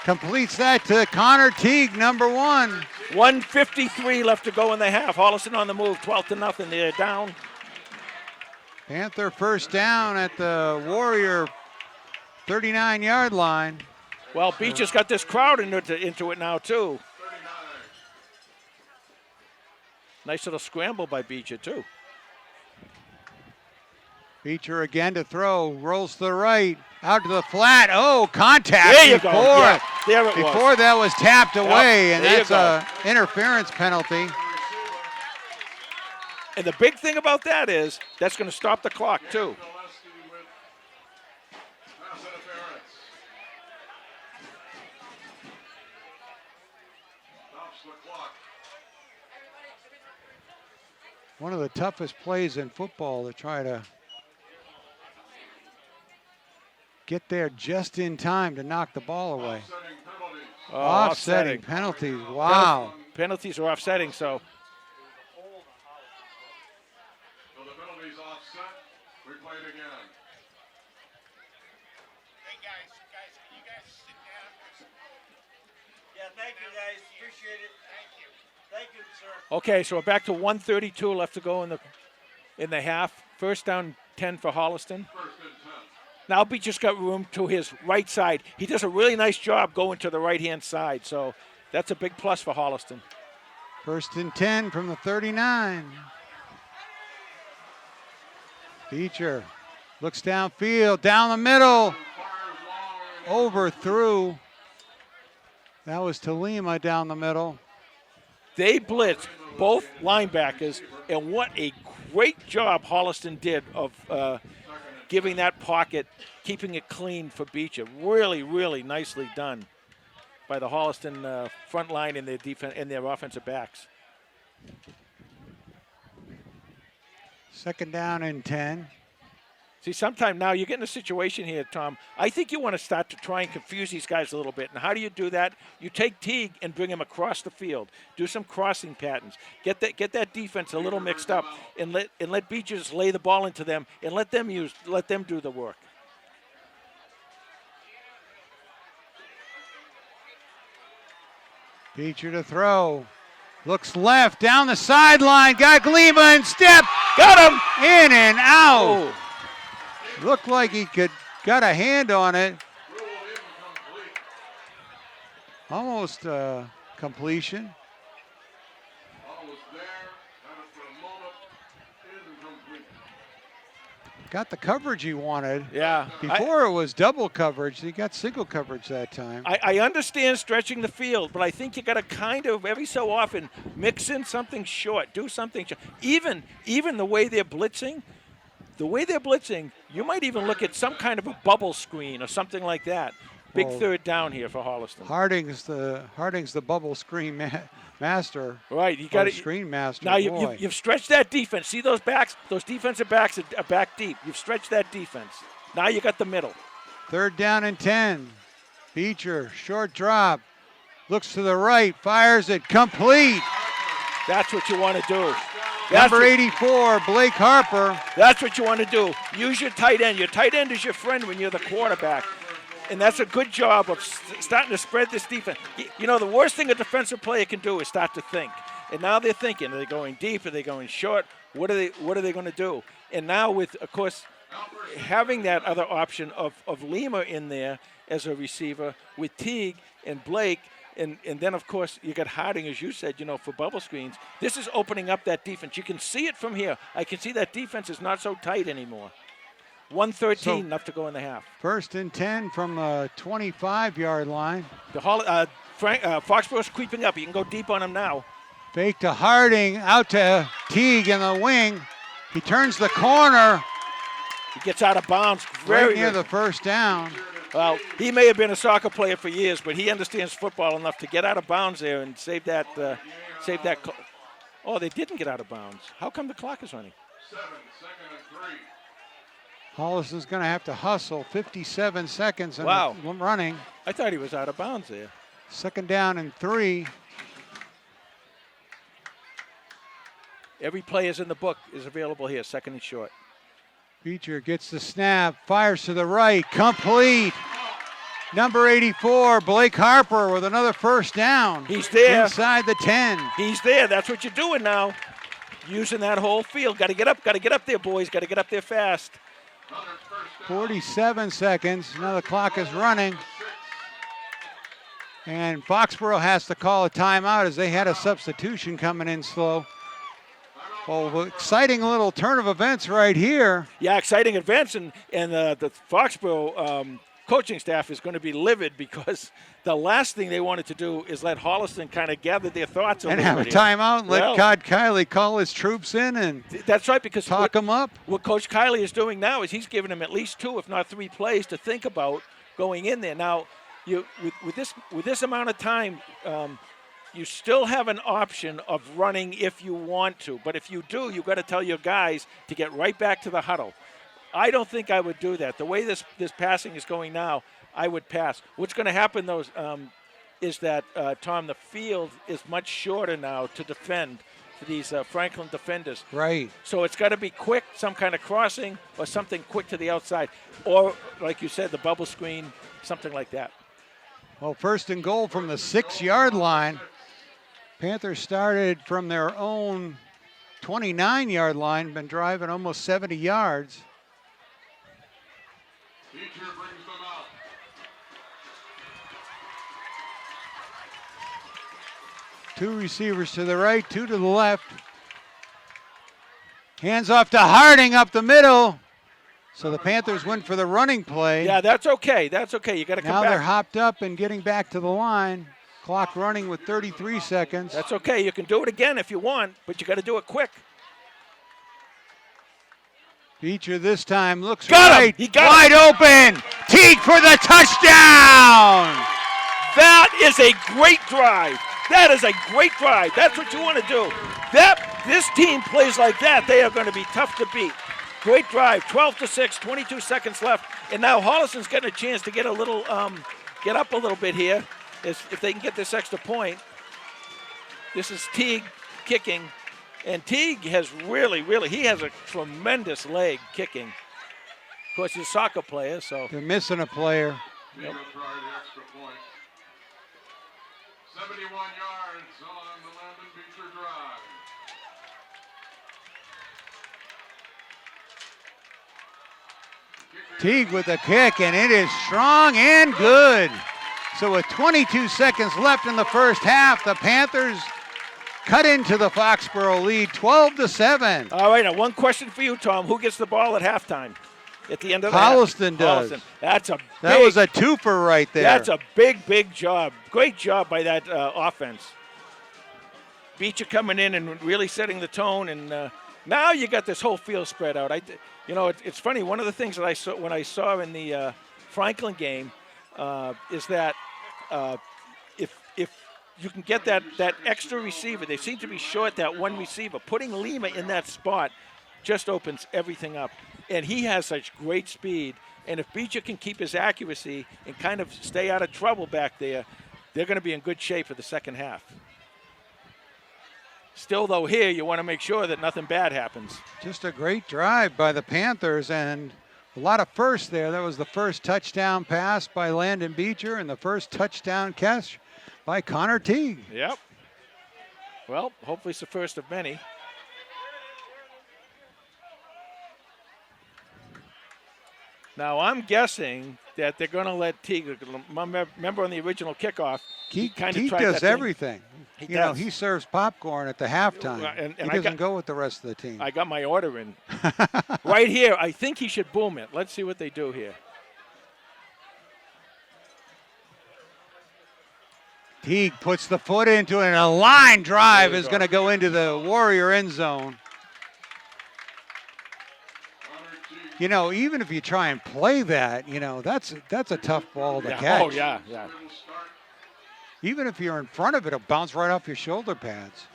Completes that to Connor Teague, number 1.
1:53 left to go in the half. Holliston on the move, 12-0. They're down.
Panther first down at the Warrior 39-yard line.
Well, Beecher's got this crowd into it now, too. Nice little scramble by Beecher, too.
Beecher again to throw, rolls to the right, out to the flat. Oh, contact.
There you go. Yeah, there it was.
Before that was tapped away, and
there
that's a interference penalty.
And the big thing about that is that's going to stop the clock, too.
One of the toughest plays in football to try to get there just in time to knock the ball away. Offsetting penalties. Wow.
Penalties are offsetting, so.
So the penalty's offset. We play it again.
Hey guys, can you guys sit down? Yeah, thank you guys. Appreciate it. Thank you. Thank you, sir.
Okay, so we're back to 1:32 left to go in the half. First down 10 for Holliston.
First and 10.
Now Beecher's got room to his right side. He does a really nice job going to the right-hand side, so that's a big plus for Holliston.
First and 10 from the 39. Beecher looks downfield, down the middle, overthrew. That was to Lima down the middle.
They blitzed both linebackers, and what a great job Holliston did of giving that pocket, keeping it clean for Beecher. Really, really nicely done by the Holliston front line and their defense and their offensive backs.
Second down and 10.
See, sometime now you get in a situation here, Tom. I think you want to start to try and confuse these guys a little bit. And how do you do that? You take Teague and bring him across the field. Do some crossing patterns. Get that defense a little mixed up, and let Beecher just lay the ball into them and let them do the work.
Beecher to throw. Looks left, down the sideline. Got Lima and step.
Got him!
In and out.
Oh.
Looked like he got a hand on it. Almost completion.
Ball was there. Had it for a
got the coverage he wanted.
Yeah.
Before it was double coverage. He got single coverage that time.
I understand stretching the field, but I think you got to kind of every so often mix in something short, do something short. Even the way they're blitzing, you might even look at some kind of a bubble screen or something like that. Big third down here for Holliston.
Harding's the bubble screen master.
Right, you got to
screen master.
Now you've stretched that defense. See those backs? Those defensive backs are back deep. You've stretched that defense. Now you got the middle.
3rd down and 10. Beecher, short drop, looks to the right, fires it, complete.
That's what you want to do.
Number 84, Blake Harper.
That's what you want to do. Use your tight end. Your tight end is your friend when you're the quarterback. And that's a good job of starting to spread this defense. You know, the worst thing a defensive player can do is start to think. And now they're thinking, are they going deep? Are they going short? What are they going to do? And now with, of course, having that other option of Lima in there as a receiver with Teague and Blake, and then, of course, you got Harding, as you said, for bubble screens. This is opening up that defense. You can see it from here. I can see that defense is not so tight anymore. 1:13 left to go in the half.
1st and 10 from the 25-yard line.
Foxboro's creeping up. You can go deep on him now.
Fake to Harding, out to Teague in the wing. He turns the corner.
He gets out of bounds.
Right near the first down.
Well, he may have been a soccer player for years, but he understands football enough to get out of bounds there and save that. Oh, they didn't get out of bounds. How come the clock is running?
7, 2nd and 3.
Holliston's going to have to hustle. 57 seconds and running.
I thought he was out of bounds there.
2nd down and 3.
Every player's in the book is available here, 2nd and short.
Beecher gets the snap, fires to the right, complete. Number 84, Blake Harper with another 1st down.
He's there.
Inside the 10.
He's there. That's what you're doing now. Using that whole field. Got to get up there, boys. Got to get up there fast.
47 seconds. Now the clock is running. And Foxboro has to call a timeout as they had a substitution coming in slow. Oh, exciting little turn of events right here.
Yeah, exciting events, and the Foxboro coaching staff is going to be livid because the last thing they wanted to do is let Holliston kind of gather their thoughts
and have a timeout and let Todd Kiley call his troops in and
that's right, because
talk them up.
What Coach Kiley is doing now is he's giving them at least 2, if not 3 plays to think about going in there. Now, with this amount of time, you still have an option of running if you want to. But if you do, you've got to tell your guys to get right back to the huddle. I don't think I would do that. The way this passing is going now, I would pass. What's going to happen, though, is that, Tom, the field is much shorter now to defend for these Franklin defenders.
Right.
So it's got to be quick, some kind of crossing or something quick to the outside. Or, like you said, the bubble screen, something like that.
Well, 1st and goal from the 6-yard line. Panthers started from their own 29-yard line, been driving almost 70 yards.
Teacher brings them out.
Two receivers to the right, 2 to the left. Hands off to Harding up the middle. So the Panthers went for the running play.
Yeah, that's okay. That's okay. You got to come back.
Now they're hopped up and getting back to the line. Clock running with 33 seconds.
That's okay. You can do it again if you want, but you got to do it quick.
Beecher this time looks
got
right.
Him. He got
wide
him.
Open. Teague for the touchdown.
That is a great drive. That is a great drive. That's what you want to do. This team plays like that, they are going to be tough to beat. Great drive. 12-6, 22 seconds left, and now Holliston's getting a chance to get a little, get up a little bit here. If they can get this extra point. This is Teague kicking. And Teague has he has a tremendous leg kicking. Of course, he's a soccer player, so.
They're missing a player.
Yep. Try the extra point. 71 yards on the Landon Beecher drive.
Teague with a kick, and it is strong and good. So with 22 seconds left in the first half, the Panthers cut into the Foxboro lead, 12-7.
All right, now one question for you, Tom. Who gets the ball at halftime? At the end of the
Holliston does.
Holliston. That
was a twofer right there.
That's a big job. Great job by that offense. Beecher coming in and really setting the tone, and now you got this whole field spread out. It's funny. One of the things that I saw when I saw in the Franklin game is that if you can get that extra receiver, they seem to be short that one receiver. Putting Lima in that spot just opens everything up. And he has such great speed. And if Beecher can keep his accuracy and kind of stay out of trouble back there, they're going to be in good shape for the second half. Still, though, here you want to make sure that nothing bad happens.
Just a great drive by the Panthers and a lot of firsts there. That was the first touchdown pass by Landon Beecher and the first touchdown catch by Connor Teague.
Yep. Well, hopefully it's the first of many. Now, I'm guessing that they're going to let Teague, remember on the original kickoff,
Teague
kind of
does everything.
He does.
He serves popcorn at the halftime.
And
he doesn't go with the rest of the team.
I got my order in. Right here, I think he should boom it. Let's see what they do here.
Teague puts the foot into it, and a line drive is going to go into the Warrior end zone. Even if you try and play that, that's a tough ball to catch.
Oh, yeah.
Even if you're in front of it, it'll bounce right off your shoulder pads.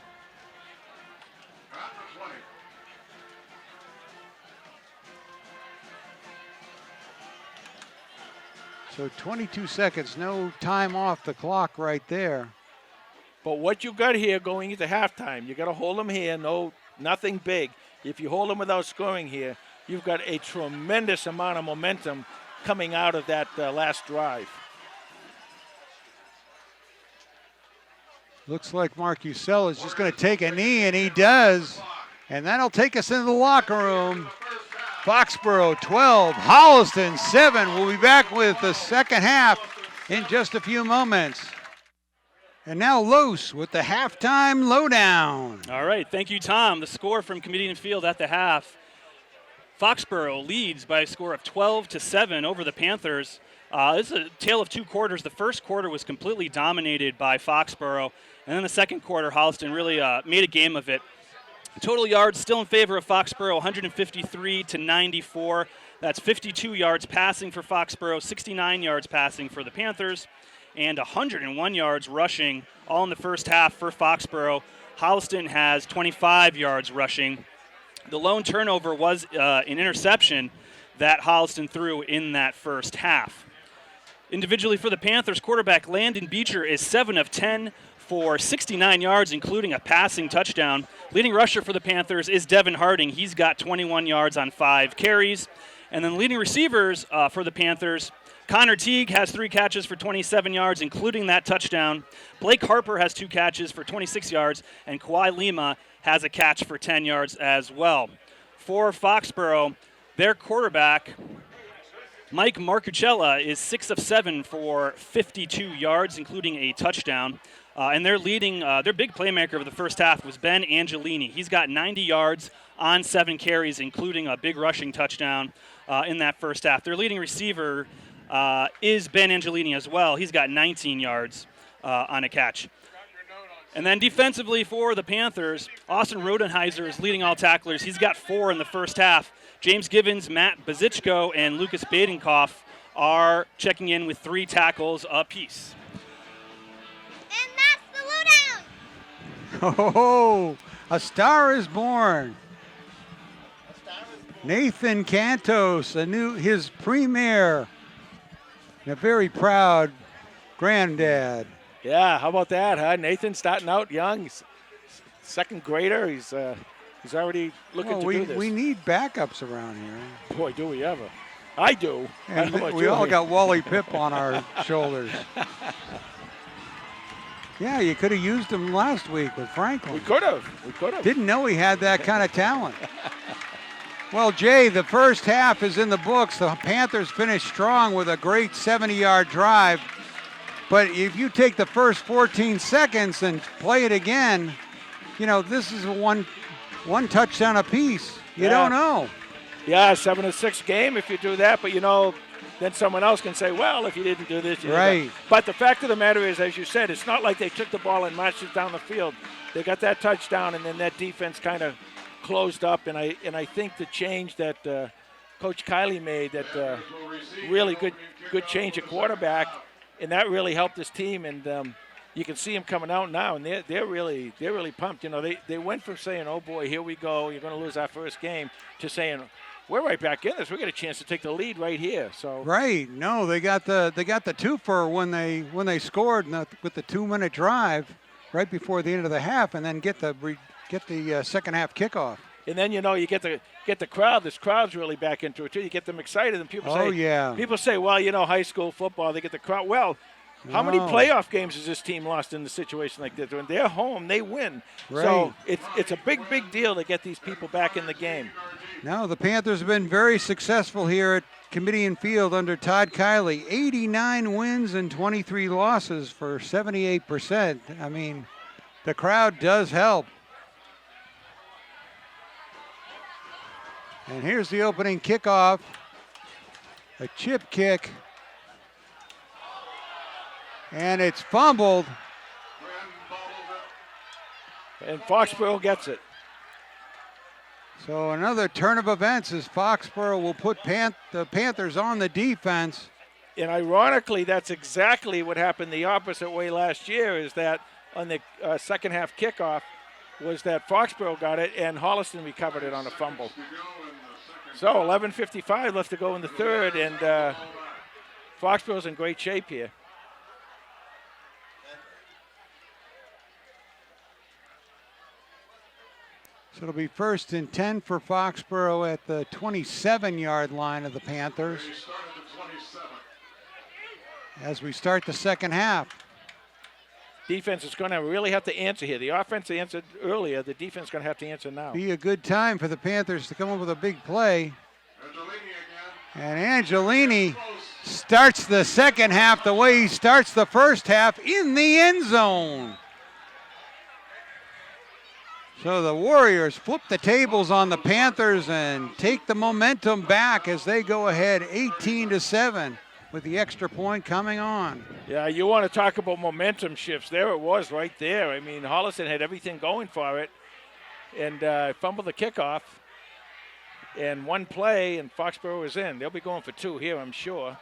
So 22 seconds, no time off the clock right there.
But what you got here going into halftime, you got to hold them here, nothing big. If you hold them without scoring here, you've got a tremendous amount of momentum coming out of that last drive.
Looks like Mark Usell is just going to take a knee, and he does. And that'll take us into the locker room. Foxboro 12, Holliston 7. We'll be back with the second half in just a few moments. And now Los with the halftime lowdown.
All right, thank you, Tom. The score from Comedian Field at the half. Foxboro leads by a score of 12-7 over the Panthers. This is a tale of two quarters. The first quarter was completely dominated by Foxboro, and then the second quarter, Holliston really made a game of it. Total yards still in favor of Foxboro, 153-94. That's 52 yards passing for Foxboro, 69 yards passing for the Panthers, and 101 yards rushing, all in the first half for Foxboro. Holliston has 25 yards rushing. The lone turnover was an interception that Holliston threw in that first half. Individually for the Panthers, quarterback Landon Beecher is 7 of 10 for 69 yards, including a passing touchdown. Leading rusher for the Panthers is Devin Harding. He's got 21 yards on 5 carries. And then leading receivers for the Panthers, Connor Teague has 3 catches for 27 yards, including that touchdown. Blake Harper has 2 catches for 26 yards, and Kawhi Lima has a catch for 10 yards as well. For Foxboro, their quarterback, Mike Marcucella, is 6 of 7 for 52 yards, including a touchdown. And their big playmaker of the first half was Ben Angelini. He's got 90 yards on 7 carries, including a big rushing touchdown in that first half. Their leading receiver is Ben Angelini as well. He's got 19 yards on a catch. And then defensively for the Panthers, Austin Rodenheiser is leading all tacklers. He's got 4 in the first half. James Givens, Matt Bazichko, and Lucas Badenkoff are checking in with 3 tackles apiece.
And that's the lowdown.
Oh, a star is born. Nathan Cantos, his premier, and a very proud granddad.
Yeah, how about that, huh? Nathan starting out young, he's second grader. He's already looking to do this.
We need backups around here.
Boy, do we ever. I do.
And we all got Wally Pipp on our shoulders. Yeah, you could have used him last week with Franklin.
We could have.
Didn't know he had that kind of talent. Well, Jay, the first half is in the books. The Panthers finished strong with a great 70-yard drive. But if you take the first 14 seconds and play it again, this is a one touchdown apiece. You
Yeah.
don't know.
Yeah, 7-6 game if you do that, but then someone else can say, well, if you didn't do this, you did that.
Right.
But the fact of the matter is, as you said, it's not like they took the ball and marched it down the field. They got that touchdown, and then that defense kind of closed up. And I think the change that Coach Kiley made, that really good change at quarterback, and that really helped this team. And you can see them coming out now, and they're really pumped. They went from saying, oh boy, here we go, you're going to lose our first game, to saying, we're right back in this. We got a chance to take the lead right here. So
Right. No, they got the twofer when they scored with the 2-minute drive right before the end of the half, and then get the second half kickoff.
and then you get the crowd. This crowd's really back into it too. You get them excited, and people
Oh, yeah.
People say, well, high school football, they get the crowd. Well, how many
No.
playoff games has this team lost in a situation like this? When they're home, they win.
Right.
So it's a big deal to get these people back in the game.
No, the Panthers have been very successful here at Comedian Field under Todd Kiley. 89 wins and 23 losses for 78%. I mean, the crowd does help. And here's the opening kickoff. A chip kick. And it's fumbled.
And Foxboro gets it.
So another turn of events as Foxboro will put the Panthers on the defense.
And ironically, that's exactly what happened the opposite way last year, is that on the second half kickoff was that Foxboro got it and Holliston recovered it on a fumble. So 11:55 left to go in the third, and Foxboro's in great shape here.
So it'll be 1st and 10 for Foxboro at the 27-yard line of the Panthers as we start the second half.
Defense is going to really have to answer here. The offense answered earlier. The defense is going to have to answer now.
Be a good time for the Panthers to come up with a big play. And Angelini starts the second half the way he starts the first half, in the end zone. So the Warriors flip the tables on the Panthers and take the momentum back as they go ahead 18-7 with the extra point coming on.
Yeah, you want to talk about momentum shifts. There it was right there. I mean, Holliston had everything going for it and fumbled the kickoff. And one play, and Foxboro is in. They'll be going for two here, I'm sure.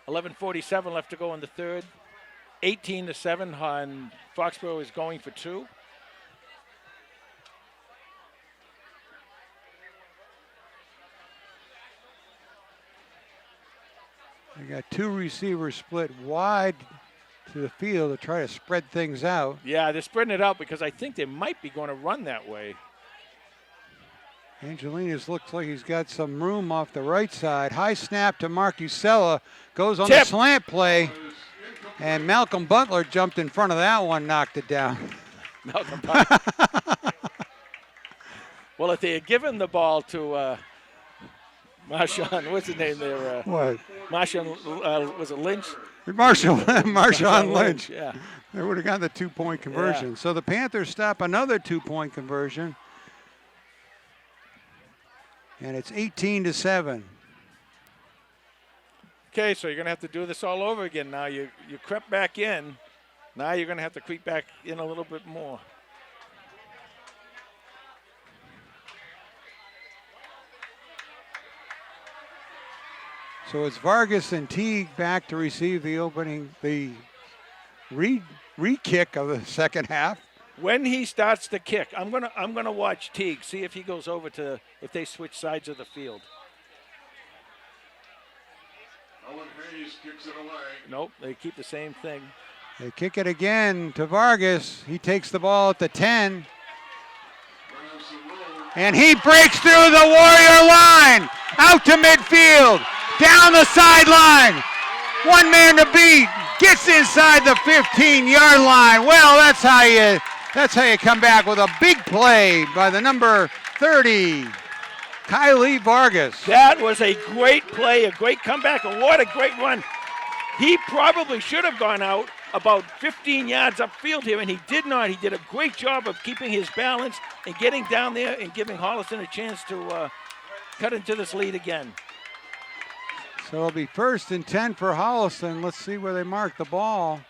11:47 left to go in the third. 18-7, and Foxboro is going for two.
They got two receivers split wide to the field to try to spread things out.
Yeah, they're spreading it out because I think they might be going to run that way.
Angelinas looks like he's got some room off the right side. High snap to Mark Usella. Goes on the slant play. And Malcolm Butler jumped in front of that one, knocked it down.
Malcolm Butler. Well, if they had given the ball to Marshawn, what's his name there?
What?
Marshawn, was it Lynch?
Marshawn Lynch.
Yeah.
They would have gotten the 2-point conversion.
Yeah.
So the Panthers stop another 2-point conversion. And it's 18-7.
Okay, so you're going to have to do this all over again now. You crept back in. Now you're going to have to creep back in a little bit more.
So it's Vargas and Teague back to receive the re-kick of the second half.
When he starts the kick, I'm gonna watch Teague, see if he goes over to, if they switch sides of the field.
Owen Hayes kicks it away.
Nope, they keep the same thing.
They kick it again to Vargas. He takes the ball at the 10. And he breaks through the Warrior line, out to midfield, down the sideline. One man to beat, gets inside the 15-yard line. Well, that's how you come back with a big play by the number 30, Kylie Vargas.
That was a great play, a great comeback, and what a great run. He probably should have gone out, about 15 yards upfield here, and he did not. He did a great job of keeping his balance and getting down there and giving Holliston a chance to cut into this lead again.
So it'll be 1st and 10 for Holliston. Let's see where they mark the ball.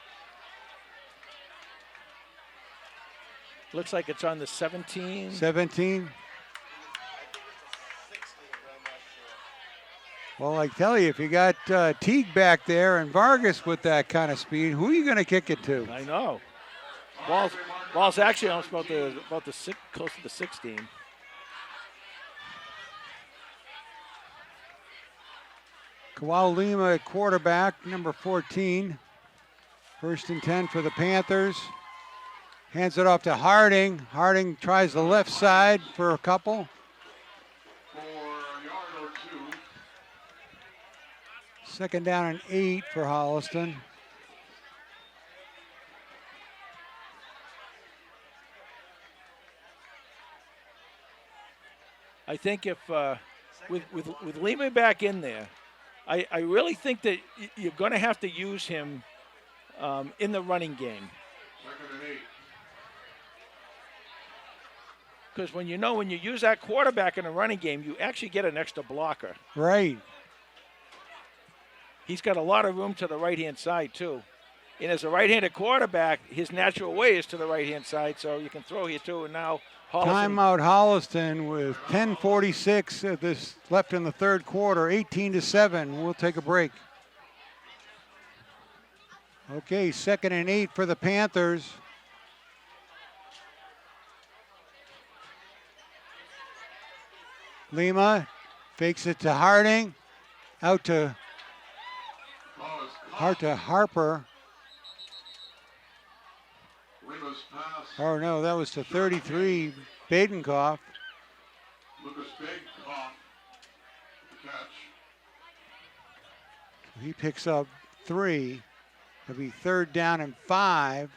Looks like it's on the 17.
17. Well, I tell you, if you got Teague back there and Vargas with that kind of speed, who are you going to kick it to?
I know. Ball's actually almost about the close to the 16.
Kawal Lima at quarterback, number 14. 1st and 10 for the Panthers. Hands it off to Harding. Harding tries the left side for a couple.
For a yard or 2.
2nd down and 8 for Holliston.
I think if with Lima back in there, I really think that you're going to have to use him in the running game.
2nd and 8.
Because when you use that quarterback in a running game, you actually get an extra blocker.
Right.
He's got a lot of room to the right-hand side, too. And as a right-handed quarterback, his natural way is to the right-hand side, so you can throw here, too. And now Holliston.
Timeout Holliston with 10:46 this left in the 3rd quarter, 18-7. We'll take a break. Okay, 2nd and 8 for the Panthers. Lima fakes it to Harding. Out to Harper.
Lima's pass.
Oh no, that was to 33, Badenkoff.
Lucas Badenkoff. The catch.
He picks up 3. It'll be 3rd down and 5.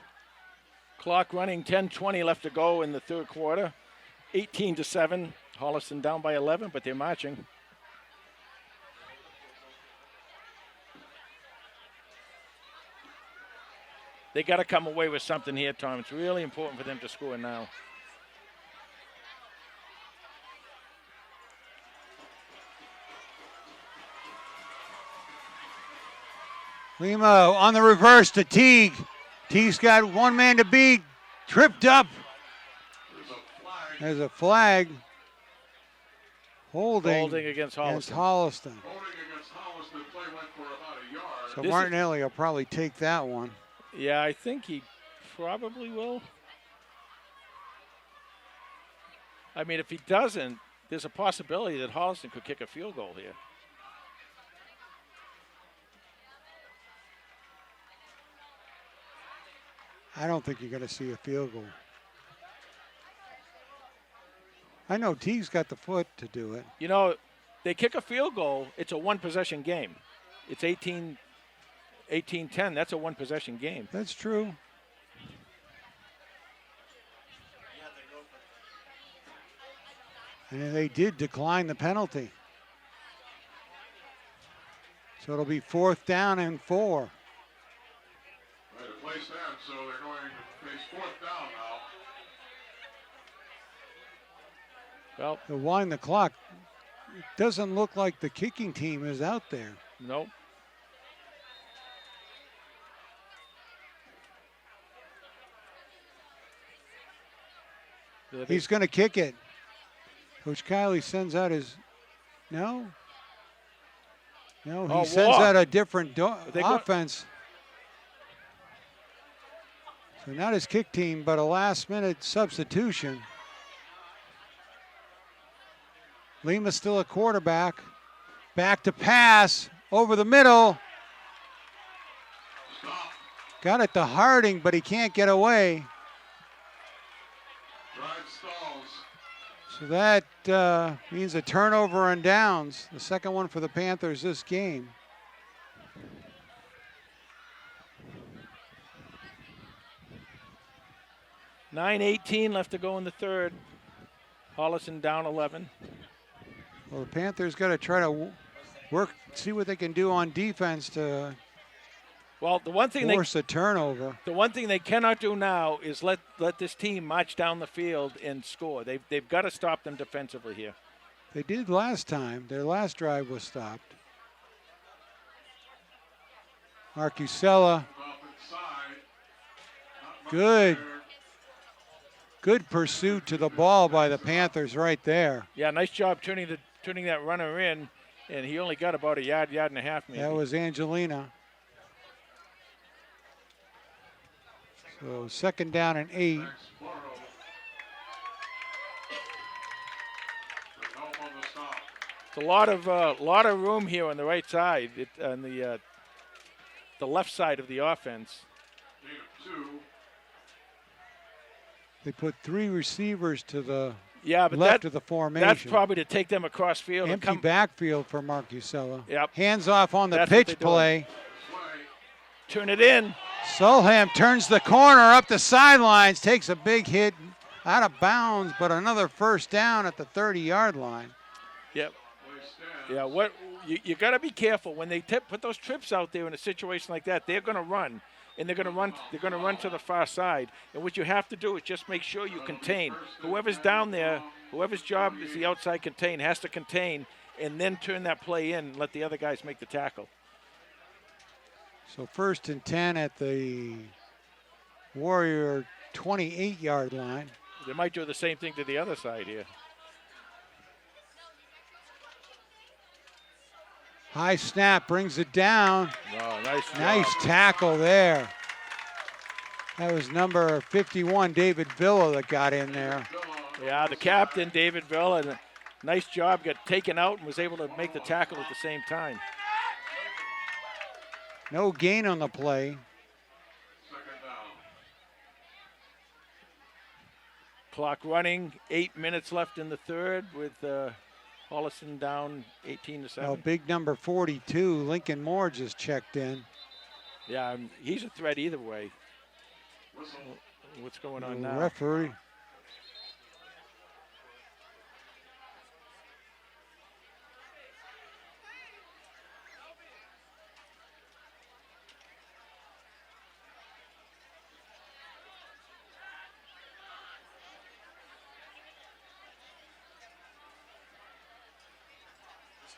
Clock running, 10:20 left to go in the 3rd quarter. 18-7. Holliston down by 11, but they're marching. They got to come away with something here, Tom. It's really important for them to score now.
Lima on the reverse to Teague. Teague's got one man to beat. Tripped up. There's a flag. Holding
against Holliston.
Holliston.
Holding against Holliston. Play went for about a yard.
So Martinelli will probably take that one.
Yeah, I think he probably will. I mean, if he doesn't, there's a possibility that Holliston could kick a field goal here.
I don't think you're going to see a field goal. I know Teague's got the foot to do it.
You know, they kick a field goal, it's a one-possession game. It's 18-10. That's a one-possession game.
That's true. And they did decline the penalty. So it'll be 4th down and 4.
Right, a play stand, so they're going to face 4th down now.
Well,
To wind the clock. It doesn't look like the kicking team is out there.
nope.
He's going to kick it. Coach Kiley sends out his. No, he sends out a different offense. So not his kick team, but a last-minute substitution. Lima's still a quarterback. Back to pass over the middle.
Stop.
Got it to Harding, but he can't get away.
Drive stalls.
So that means a turnover on downs. The second one for the Panthers this game.
$9:18 left to go in the 3rd. Holliston down 11.
Well, the Panthers got to try to work, see what they can do on defense to
Well, the one thing
force a turnover.
the one thing they cannot do now is let this team march down the field and score. They've got to stop them defensively here.
They did last time. Their last drive was stopped. Marcusella, good pursuit to the ball by the Panthers right there.
Yeah, nice job turning that runner in, and he only got about a yard and a half maybe.
That was Angelina. So 2nd down and 8.
It's a lot of room here on the right side, on the left side of the offense.
They put 3 receivers to the
but
left of the formation.
That's probably to take them across field.
Empty backfield for Marcusella.
Yep.
Hands off on the
That's what
pitch
they're doing.
play.
Turn it in.
Solheim turns the corner up the sidelines, takes a big hit out of bounds, but another 1st down at the 30-yard line.
Yep. Yeah, you got to be careful when they put those trips out there in a situation like that. They're going to run, and they're going to run to the far side. And what you have to do is just make sure you contain. Whoever's down there, whoever's job is the outside contain, has to contain, and then turn that play in and let the other guys make the tackle.
So 1st and 10 at the Warrior 28-yard line.
They might do the same thing to the other side here.
High snap, brings it down.
Oh, nice job.
Nice tackle there. That was number 51, David Villa, that got in there.
Yeah, the captain, David Villa, nice job. Got taken out and was able to make the tackle at the same time.
No gain on the play.
Clock running, 8 minutes left in the 3rd with Holliston down 18-7.
Oh, big number 42, Lincoln Moore just checked in.
Yeah, he's a threat either way. What's going on now?
Referee.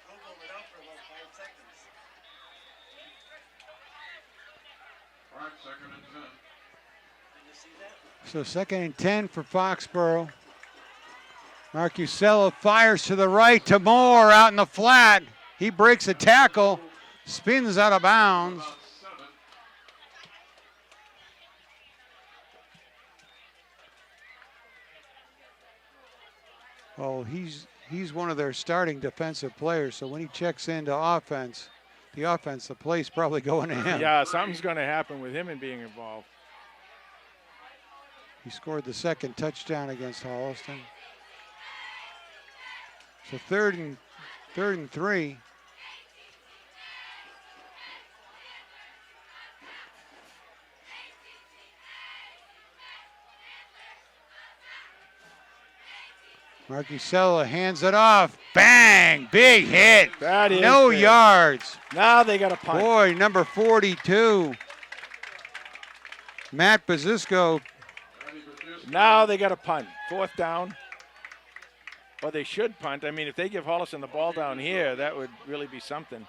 Google it out for about 5 seconds.
All right, 2nd and 10.
Did you see that?
So 2nd and 10 for Foxboro. Marcusella fires to the right to Moore out in the flat. He breaks a tackle, spins out of bounds. Oh, he's one of their starting defensive players, so when he checks into offense, the play's probably going to him.
Yeah, something's going to happen with him in being involved.
He scored the 2nd touchdown against Holliston. So 3rd and 3. Marcusella hands it off. Bang! Big hit.
That is
no
big.
yards.
Now they got a punt.
Boy, number 42. Matt Bazisco.
Now they got a punt. 4th down. Or they should punt. I mean, if they give Holliston the ball down here, that would really be something.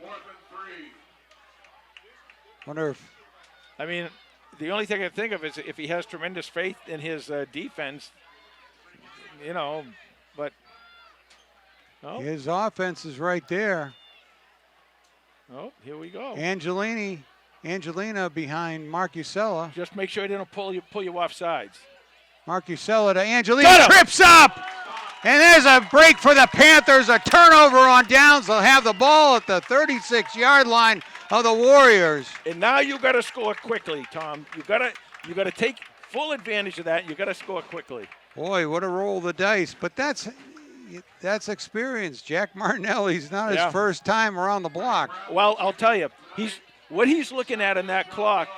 4th and 3.
Wonder if
I mean, the only thing I think of is if he has tremendous faith in his defense, you know, but oh,
his offense is right there.
oh, here we go.
Angelina behind Marcusella.
Just make sure they don't pull you off sides.
Marcusella to Angelina, trips up. And there's a break for the Panthers, a turnover on downs. They'll have the ball at the 36-yard line of the Warriors.
And now you got to score quickly, Tom. You got to take full advantage of that. You got to score quickly.
Boy, what a roll of the dice. But that's experience. Jack Martinelli's not his first time around the block.
Well, I'll tell you, what he's looking at in that clock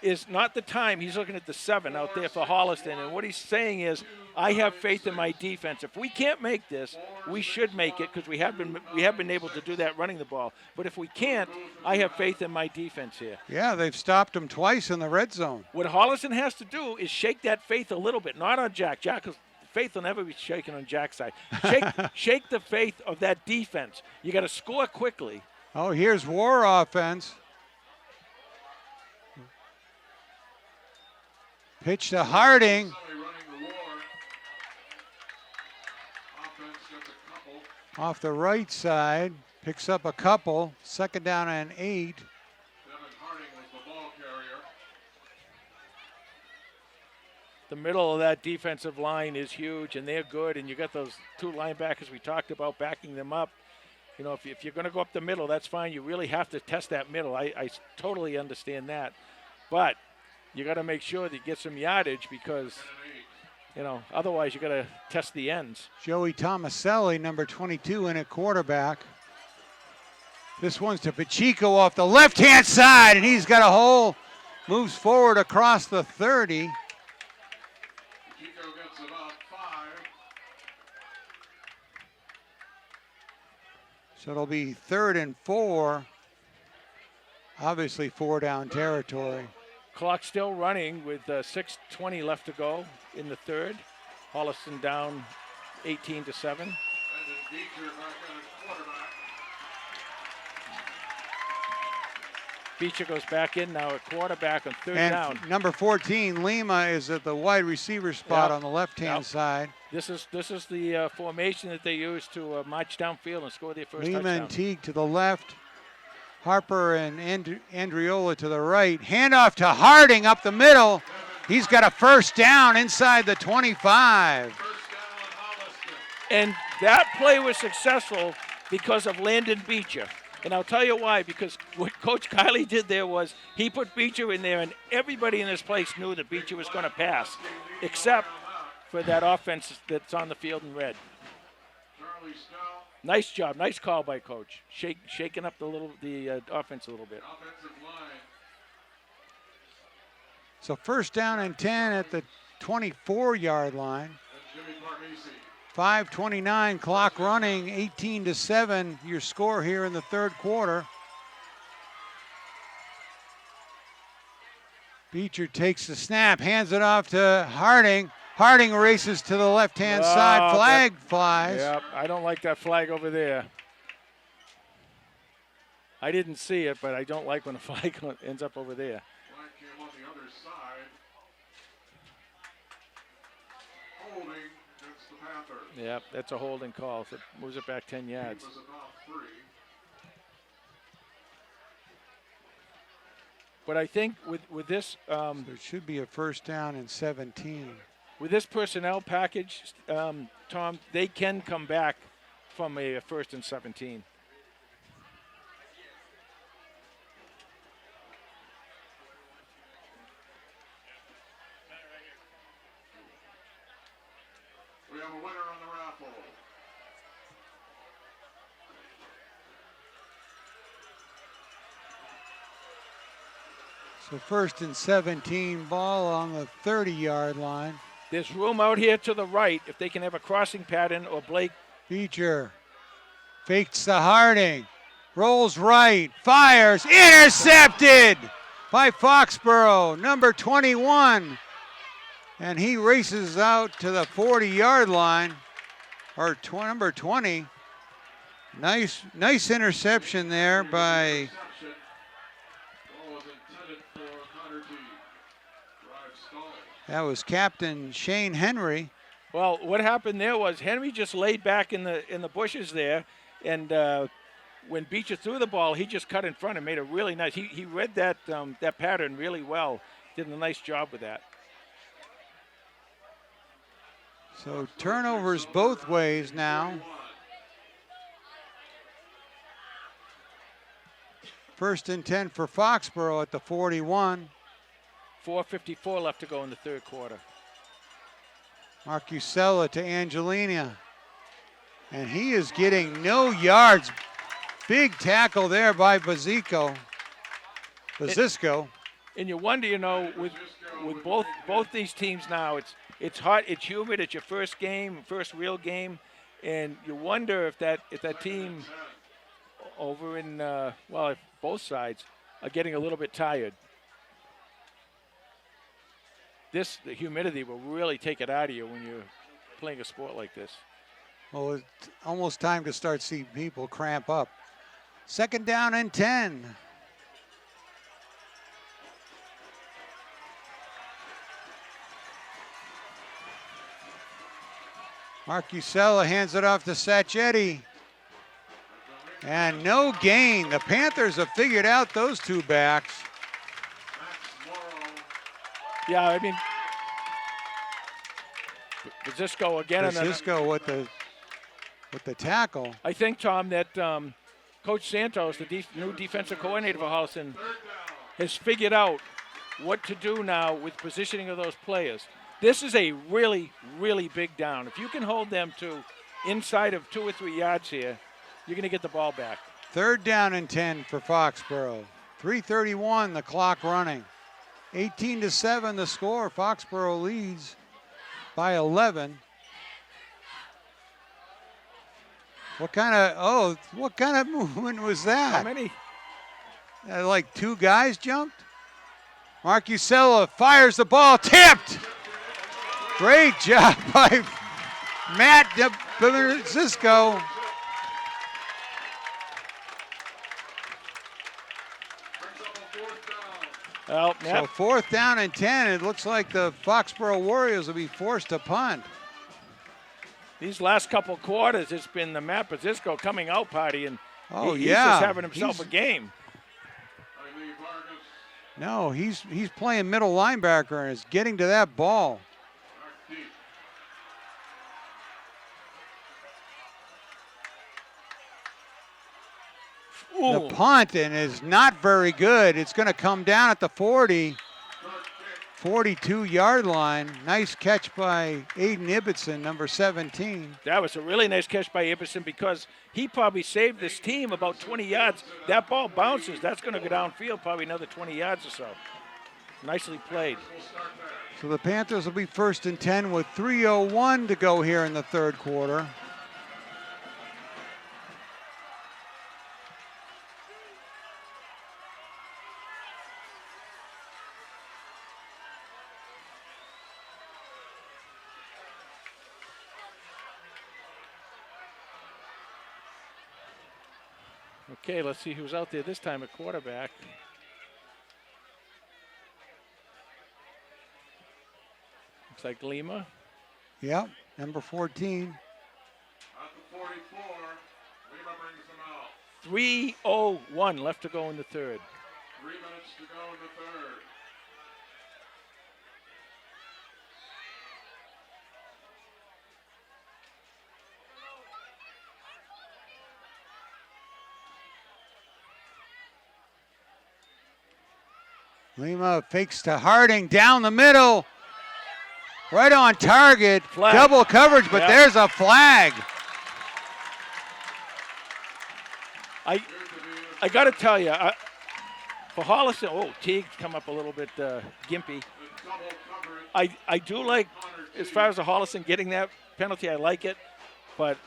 is not the time. He's looking at the 7 out there for Holliston. And what he's saying is I have faith in my defense. If we can't make this, we should make it because we have been able to do that running the ball. But if we can't, I have faith in my defense here.
Yeah, they've stopped them twice in the red zone.
What Holliston has to do is shake that faith a little bit, not on Jack. Faith will never be shaken on Jack's side. Shake the faith of that defense. You got to score quickly.
Oh, here's War offense. Pitch to Harding. Off the right side, picks up a couple. 2nd down and 8.
The middle of that defensive line is huge, and they're good. And you got those 2 linebackers we talked about backing them up. You know, if you're going to go up the middle, that's fine. You really have to test that middle. I totally understand that. But you got to make sure that you get some yardage because, you know, otherwise you got to test the ends.
Joey Tomaselli, number 22, in at quarterback. This one's to Pacheco off the left-hand side, and he's got a hole. Moves forward across the 30.
Pacheco gets about 5.
So it'll be 3rd and 4. Obviously 4 down territory.
Clock still running with 6:20 left to go in the 3rd. Holliston down 18-7.
And Beecher back at quarterback.
Beecher goes back in now at quarterback on 3rd
And
down.
number 14, Lima, is at the wide receiver spot
Yep.
on the left-hand
Yep.
side.
This is the formation that they use to march downfield and score their first
Lima
touchdown.
and Teague to the left. Harper and Andriola to the right. Handoff to Harding up the middle. He's got a 1st down inside the 25.
First down, Holliston.
And that play was successful because of Landon Beecher. And I'll tell you why, because what Coach Kiley did there was he put Beecher in there, and everybody in this place knew that Beecher was going to pass, except for that offense that's on the field in red.
Charlie Snell,
Nice job. Nice call by Coach. Shaking up the offense a little bit.
offensive line.
So 1st down and 10 at the 24-yard line.
And Jimmy Parmesi.
5:29 clock running, 18-7 your score here in the 3rd quarter. Beecher takes the snap, hands it off to Harding. Harding races to the left-hand side. Flag flies.
Yep, I don't like that flag over there. I didn't see it, but I don't like when a flag ends up over there.
Flag came on the other side. Holding against the Panthers.
Yep, that's a holding call. So it moves it back 10 yards.
It was about 3.
But I think with this
There should be a 1st down and 17.
with this personnel package, Tom, they can come back from a 1st and 17.
We have a winner on the raffle.
So 1st and 17, ball on the 30-yard line.
There's room out here to the right if they can have a crossing pattern or Blake.
Beecher fakes the Harding, rolls right, fires, intercepted by Foxboro, number 21. And he races out to the 40-yard line, or number 20. Nice interception there by
Interception. Ball was intended for Connor T. Drive stalled.
that was Captain Shane Henry.
Well, what happened there was Henry just laid back in the bushes there, and when Beecher threw the ball, he just cut in front and made a really nice. He read that that pattern really well. Did a nice job with that.
So turnovers both ways now. 1st and 10 for Foxboro at the 41.
4:54 left to go in the 3rd quarter.
Marcusella to Angelina. And he is getting no yards. Big tackle there by Bazisco.
And you wonder, with both these teams now, It's hot, it's humid, it's your first game, first real game, and you wonder if that team over in if both sides are getting a little bit tired. The humidity will really take it out of you when you're playing a sport like this.
Well, it's almost time to start seeing people cramp up. 2nd down and 10. Mark Usella hands it off to Sacchetti. And no gain. The Panthers have figured out those two backs.
Yeah, I mean, Brzisco again.
Brzisco with the tackle.
I think, Tom, that Coach Santos, the new defensive coordinator for Holliston, has figured out what to do now with positioning of those players. This is a really, really big down. If you can hold them to inside of 2 or 3 yards here, you're going to get the ball back.
3rd down and 10 for Foxboro. 3:31, the clock running. 18-7 the score. Foxboro leads by 11. What kind of movement was that?
How many?
Like 2 guys jumped? Mark Usella fires the ball, tipped! Great job by Matt Brzisco.
Well,
So 4th down and 10. It looks like the Foxboro Warriors will be forced to punt.
These last couple quarters, it's been the Matt Brzisco coming out party, and he's
yeah,
just having himself a game.
No, he's playing middle linebacker and is getting to that ball.
Ooh.
The punt and is not very good. It's going to come down at the 40, 42-yard line. Nice catch by Aiden Ibbotson, number 17.
That was a really nice catch by Ibbotson because he probably saved this team about 20 yards. That ball bounces. That's going to go downfield probably another 20 yards or so. Nicely played.
So the Panthers will be 1st and 10 with 3:01 to go here in the 3rd quarter.
Okay, let's see who's out there this time at quarterback. Looks like Lima.
Yep, number 14.
At the 44, Lima brings them out.
3:01 left to go in the 3rd.
3 minutes to go in the 3rd.
Lima fakes to Harding down the middle. Right on target.
Flag.
Double coverage, but
Yep.
there's a flag.
I got to tell you, for Holliston, Teague's come up a little bit gimpy. I do like, as far as the Holliston getting that penalty, I like it, but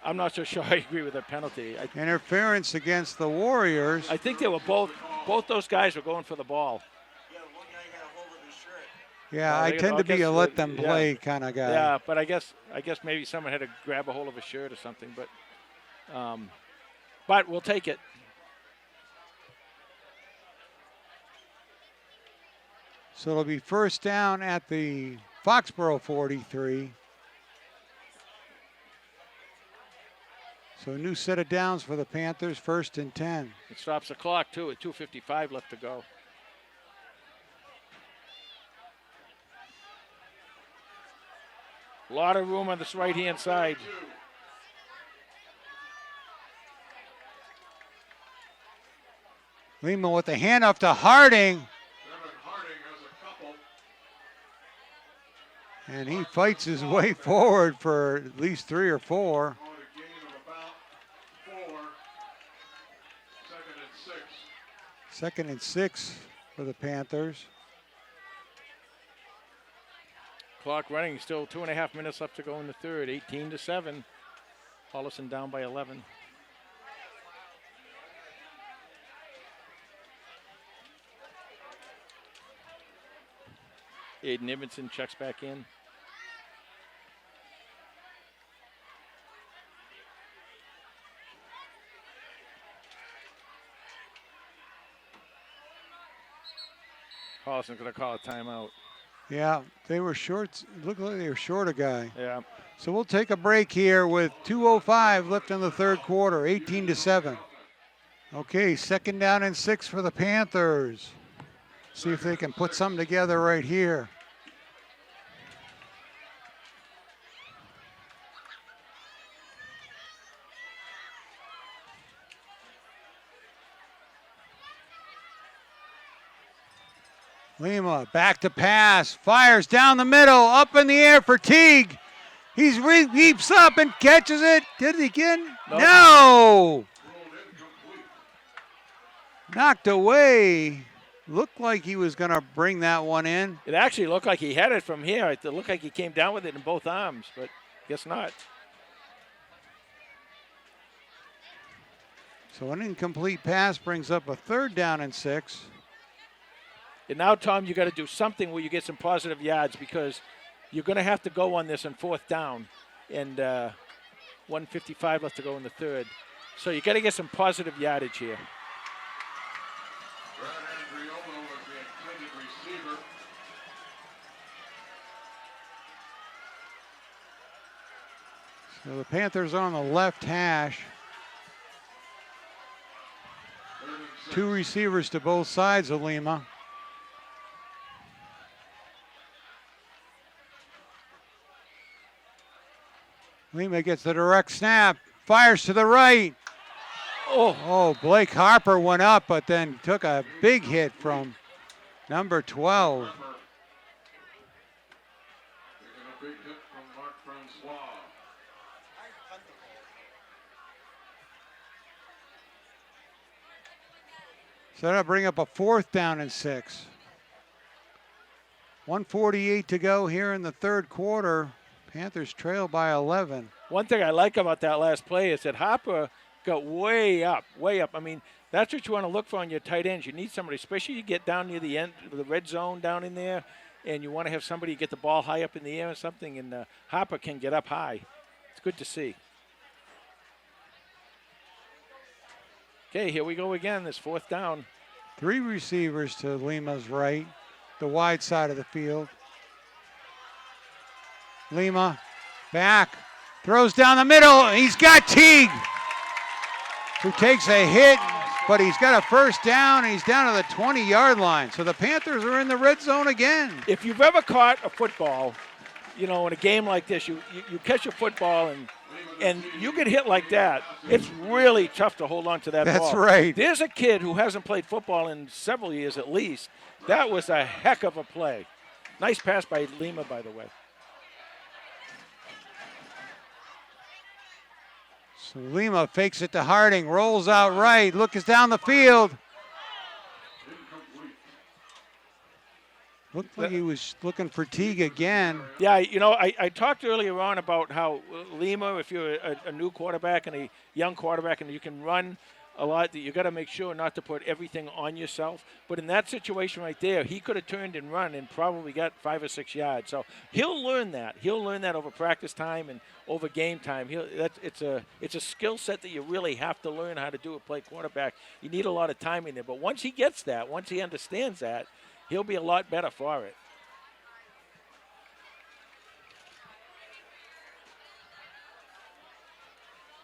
I'm not so sure I agree with the penalty.
Interference against the Warriors.
I think they were both those guys were going for the ball.
Yeah, one guy got a hold of his shirt.
Yeah,
Well,
I
they-
tend
I
to be
guess
a
the-
let them
yeah.
play kind of guy.
Yeah, but I guess maybe someone had to grab a hold of a shirt or something, but we'll take it.
So it'll be 1st down at the Foxboro 43. So a new set of downs for the Panthers, 1st and 10.
It stops the clock too at 2:55 left to go. A lot of room on this right-hand side.
Lima with the handoff to Harding.
Devin Harding has a couple.
And he fights his way forward for at least 3 or 4.
On a gain of about 4. 2nd and 6.
2nd and 6 for the Panthers.
Clock running, still 2.5 minutes left to go in the third. 18-7. Holliston down by 11. Aiden Edmondson checks back in. Holliston's going to call a timeout.
Yeah, they were short. Looked like they were short a guy.
Yeah.
So we'll take a break here with 2:05 left in the third quarter, 18-7. Okay, 2nd down and 6 for the Panthers. See if they can put something together right here. Lima back to pass, fires down the middle, up in the air for Teague. He's leaps up and catches it. Did he again?
Nope.
No! Knocked away. Looked like he was going to bring that one in.
It actually looked like he had it from here. It looked like he came down with it in both arms, but guess not.
So an incomplete pass brings up a 3rd down and 6.
And now, Tom, you got to do something where you get some positive yards because you're going to have to go on this on 4th down, and 1:55 left to go in the third. So you got to get some positive yardage here.
Brad Andriolo was the intended receiver.
So the Panthers on the left hash. 2 receivers to both sides of Lima. Lima gets the direct snap, fires to the right. Oh, Blake Harper went up, but then took a big hit from number 12.
Taking a big hit from Mark Francois.
So that'll bring up a 4th down and 6. 1:48 to go here in the third quarter. Panthers trail by 11.
One thing I like about that last play is that Harper got way up, way up. I mean, that's what you want to look for on your tight ends. You need somebody, especially you get down near the end, the red zone down in there, and you want to have somebody get the ball high up in the air or something, and Harper can get up high. It's good to see. Okay, here we go again, this 4th down.
3 receivers to Lima's right, the wide side of the field. Lima back, throws down the middle. He's got Teague, who takes a hit, but he's got a 1st down, and he's down to the 20-yard line. So the Panthers are in the red zone again.
If you've ever caught a football, you know, in a game like this, you catch a football and you get hit like that, it's really tough to hold on to that ball.
That's right.
There's a kid who hasn't played football in several years at least. That was a heck of a play. Nice pass by Lima, by the way.
So Lima fakes it to Harding, rolls out right, looks down the field. Looked like he was looking for Teague again.
Yeah, you know, I talked earlier on about how Lima, if you're a new quarterback and a young quarterback and you can run a lot, that you got to make sure not to put everything on yourself. But in that situation right there, he could have turned and run and probably got 5 or 6 yards. So he'll learn that. He'll learn that over practice time and over game time. It's a skill set that you really have to learn how to do at play quarterback. You need a lot of time in there. But once he gets that, once he understands that, he'll be a lot better for it.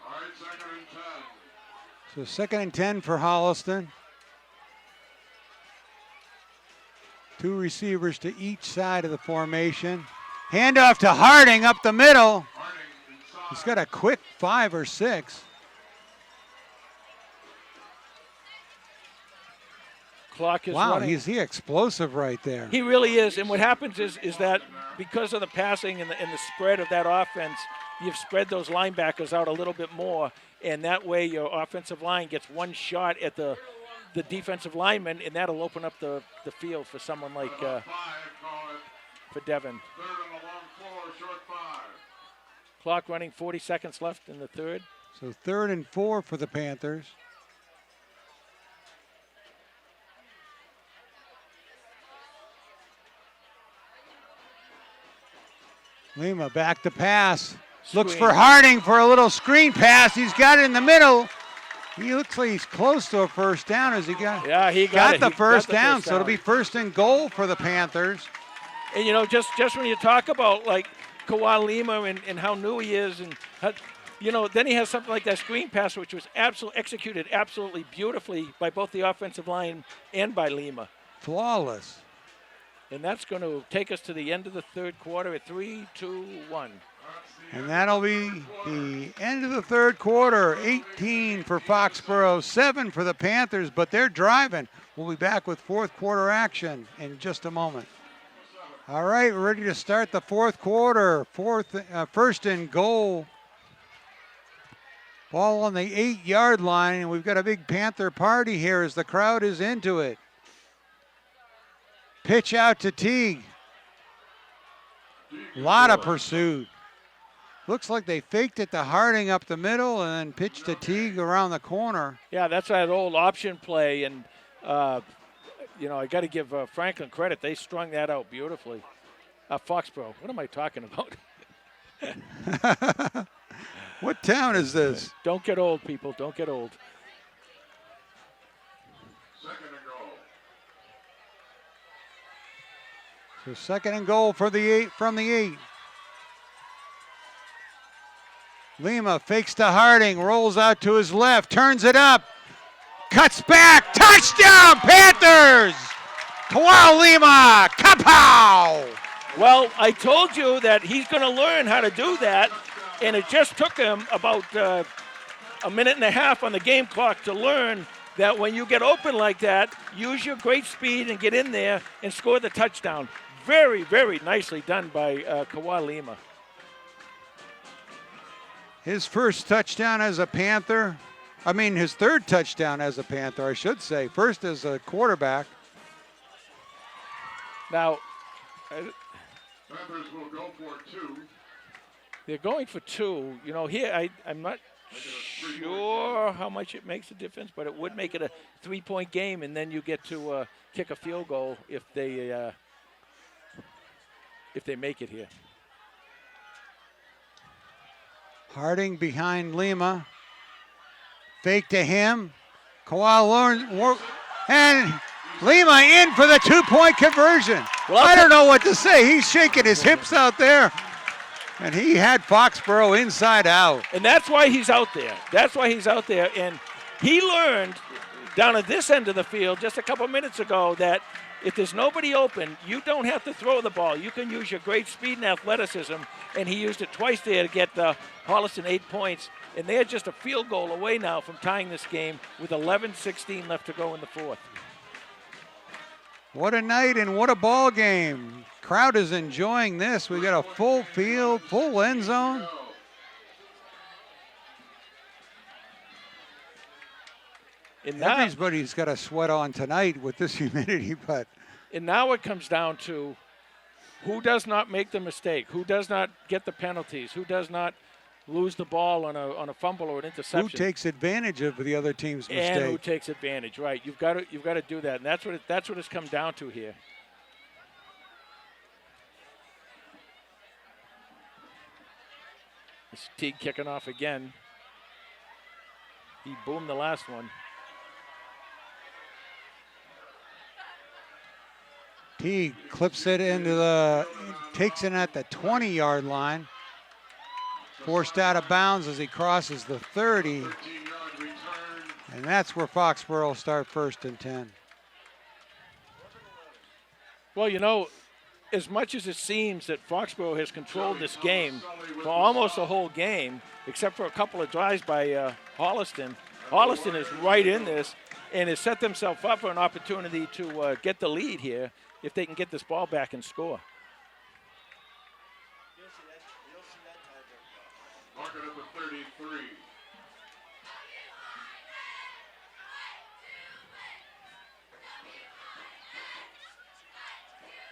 All right, 2nd and 10.
So 2nd and 10 for Holliston. 2 receivers to each side of the formation. Handoff to Harding up the middle.
Harding inside.
He's got a quick 5 or 6.
Clock is
Wow,
running.
he's explosive right there.
He really is. And what happens is that because of the passing and the spread of that offense, you've spread those linebackers out a little bit more, and that way your offensive line gets one shot at the defensive lineman, and that'll open up the field for someone like
About 5, call it.
for Devin.
3rd and long.
Clock running, 40 seconds left in the third.
So 3rd and 4 for the Panthers. Lima back to pass. Looks
Screen.
for Harding for a little screen pass. He's got it in the middle. He looks like he's close to a first down. Has he got?
Yeah, he got it.
the
He
first
got the
down.
first
So it'll
down.
be 1st and goal for the Panthers.
And, you know, just when you talk about, like, Kawhi Lima and how new he is and, how, you know, then he has something like that screen pass, which was executed absolutely beautifully by both the offensive line and by Lima.
Flawless.
And that's going to take us to the end of the third quarter at 3, 2, 1.
And that'll be the end of the third quarter. 18 for Foxboro, 7 for the Panthers, but they're driving. We'll be back with fourth quarter action in just a moment. All right, we're ready to start the fourth quarter. 1st and goal. Ball on the 8-yard line, and we've got a big Panther party here as the crowd is into it. Pitch out to Teague. A lot of pursuit. Looks like they faked it to Harding up the middle and then pitched to Teague around the corner.
Yeah, that's that old option play, and you know, I got to give Franklin credit. They strung that out beautifully. Foxboro, what am I talking about?
What town is this?
Don't get old, people. Don't get old.
2nd and goal.
So 2nd and goal for the 8 from the 8. Lima fakes to Harding, rolls out to his left, turns it up, cuts back, touchdown Panthers! Kawhi Lima, kapow!
Well, I told you that he's going to learn how to do that, and it just took him about a minute and a half on the game clock to learn that when you get open like that, use your great speed and get in there and score the touchdown. Very, very nicely done by Kawhi Lima.
His first touchdown as a Panther. I mean, his 3rd touchdown as a Panther, I should say. First as a quarterback.
Now,
Panthers will go for 2.
they're going for 2. You know, here I'm not sure how much it makes a difference, but it would make it a 3-point game, and then you get to kick a field goal if they make it here.
Harding behind Lima. Fake to him. Kawhi and Lima in for the 2-point conversion.
Well,
I don't know what to say. He's shaking his hips out there. And he had Foxboro inside out.
And that's why he's out there. That's why he's out there. And he learned down at this end of the field just a couple minutes ago that if there's nobody open, you don't have to throw the ball. You can use your great speed and athleticism. And he used it twice there to get Holliston 8 points. And they're just a field goal away now from tying this game with 11:16 left to go in the fourth.
What a night and what a ball game. Crowd is enjoying this. We got a full field, full end zone.
And now,
Everybody's got a sweat on tonight with this humidity, but
and now it comes down to who does not make the mistake, who does not get the penalties, who does not lose the ball on a fumble or an interception.
who takes advantage of the other team's mistake?
And who takes advantage, right? You've got to do that, and that's what it's come down to here. This Teague kicking off again. He boomed the last one.
Teague clips it into takes it at the 20-yard line. Forced out of bounds as he crosses the 30.
13-yard return.
And that's where Foxboro will start 1st and 10.
Well, you know, as much as it seems that Foxboro has controlled this game for almost the whole game, except for a couple of drives by Holliston, Holliston is right in this and has set themselves up for an opportunity to get the lead here if they can get this ball back and score.
Mark it at the 33.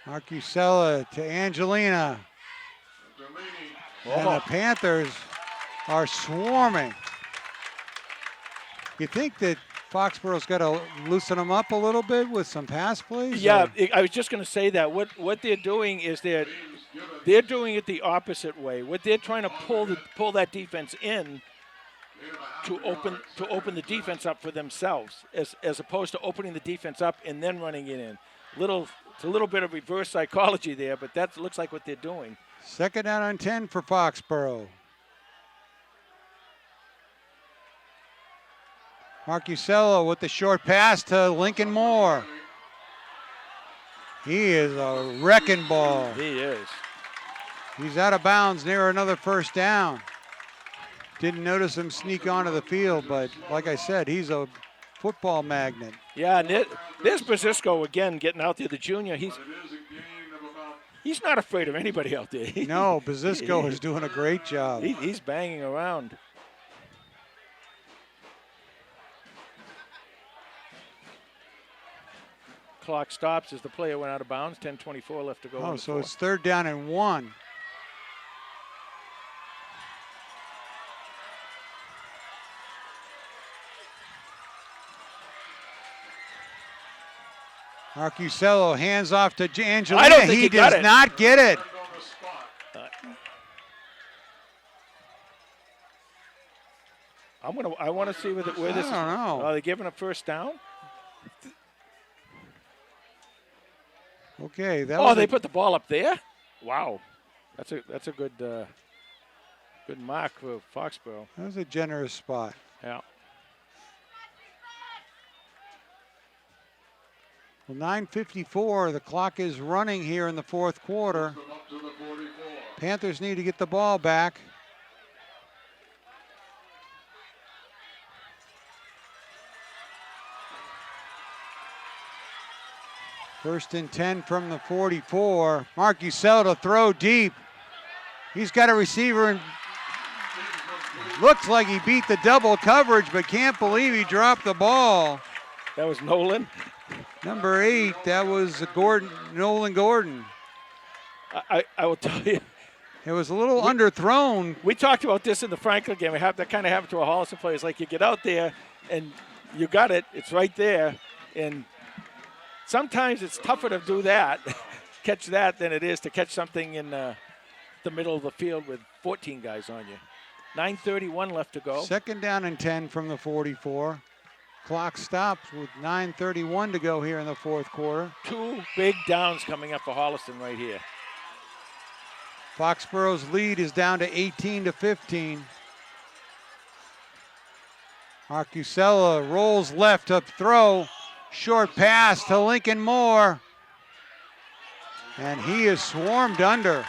Marcusella to Angelina.
Delaney
And the Panthers are swarming. You think that Foxboro's got to loosen them up a little bit with some pass plays?
Yeah,
or-
I was just going to say that. What they're doing is they're doing it the opposite way. What they're trying to pull that defense in to open the defense up for themselves, as opposed to opening the defense up and then running it in. It's a little bit of reverse psychology there, but that looks like what they're doing.
Second down and 10 for Foxboro. Marcusello with the short pass to Lincoln Moore. He is a wrecking ball.
He is.
He's out of bounds near another first down. Didn't notice him sneak onto the field, but like I said, he's a football magnet.
Yeah, and there's Brazisco again getting out there, the junior. He's not afraid of anybody out there.
No, Brazisco is doing a great job.
He's banging around. Clock stops as the player went out of bounds. 10:24 left to go.
Oh, so it's third down and 1. Marcusello hands off to Angelina.
I don't think
he
he got
does
it.
not get it.
I want to see where this is.
I don't know.
Are they giving a first down?
Okay, that
Oh,
was
they
a-
put the ball up there. Wow, that's a good good mark for Foxborough.
that was a generous spot.
Yeah.
Well, 9:54, the clock is running here in the fourth quarter.
Up to the 44.
Panthers need to get the ball back. First and 10 from the 44. Marcusello to throw deep. He's got a receiver and looks like he beat the double coverage, but can't believe he dropped the ball.
That was Nolan.
Number 8, that was Nolan Gordon.
I will tell you,
It was a little underthrown.
we talked about this in the Franklin game. That kind of happened to a Holliston player. It's like you get out there and you got it. It's right there. And sometimes it's tougher to do that, catch that, than it is to catch something in the middle of the field with 14 guys on you. 9:31 left to go.
Second down and 10 from the 44. Clock stops with 9:31 to go here in the fourth quarter.
2 big downs coming up for Holliston right here.
Foxboro's lead is down to 18-15. Marcusello rolls left up throw. Short pass to Lincoln Moore. And he is swarmed under.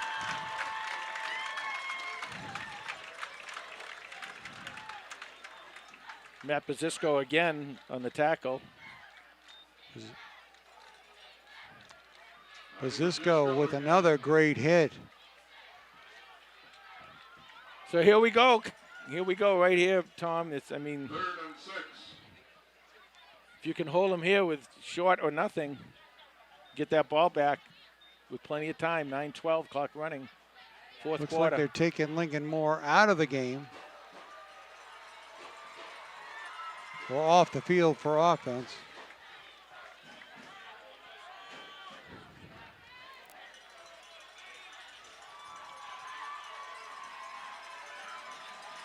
Matt Brazisco again on the tackle.
Brazisco with another great hit.
So here we go. Here we go right here, Tom.
Third and 6.
If you can hold him here with short or nothing, get that ball back with plenty of time. 9:12 clock running. Fourth
Looks
quarter.
like they're taking Lincoln Moore out of the game. Or off the field for offense.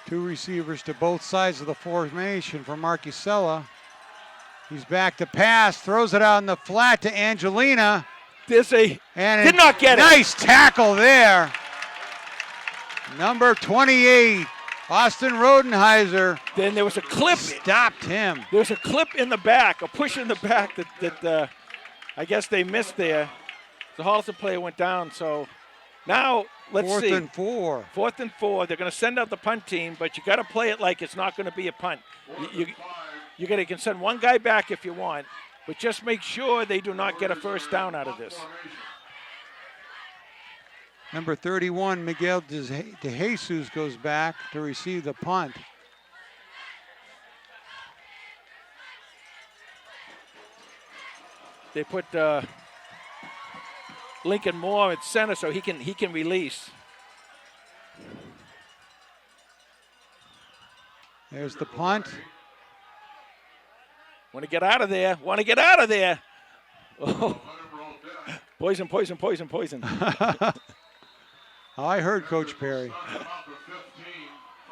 Two receivers to both sides of the formation for Marcusello. He's back to pass, throws it out in the flat to Angelina.
There's a
And
did not get it.
Nice tackle there. Number 28, Austin Rodenheiser,
Then there was a clip.
stopped him.
There was a clip in the back, a push in the back that I guess they missed there. The Holliston player went down. So now let's
Fourth
see.
and 4.
4th and 4. They're going to send out the punt team, but you got to play it like it's not going to be a punt. You can send one guy back if you want, but just make sure they do not get a first down out of this.
Number 31, Miguel De Jesus goes back to receive the punt.
They put Lincoln Moore at center so he can release.
There's the punt.
Want to get out of there. Want to get out of there. Oh. Poison, poison, poison, poison.
I heard Coach Perry.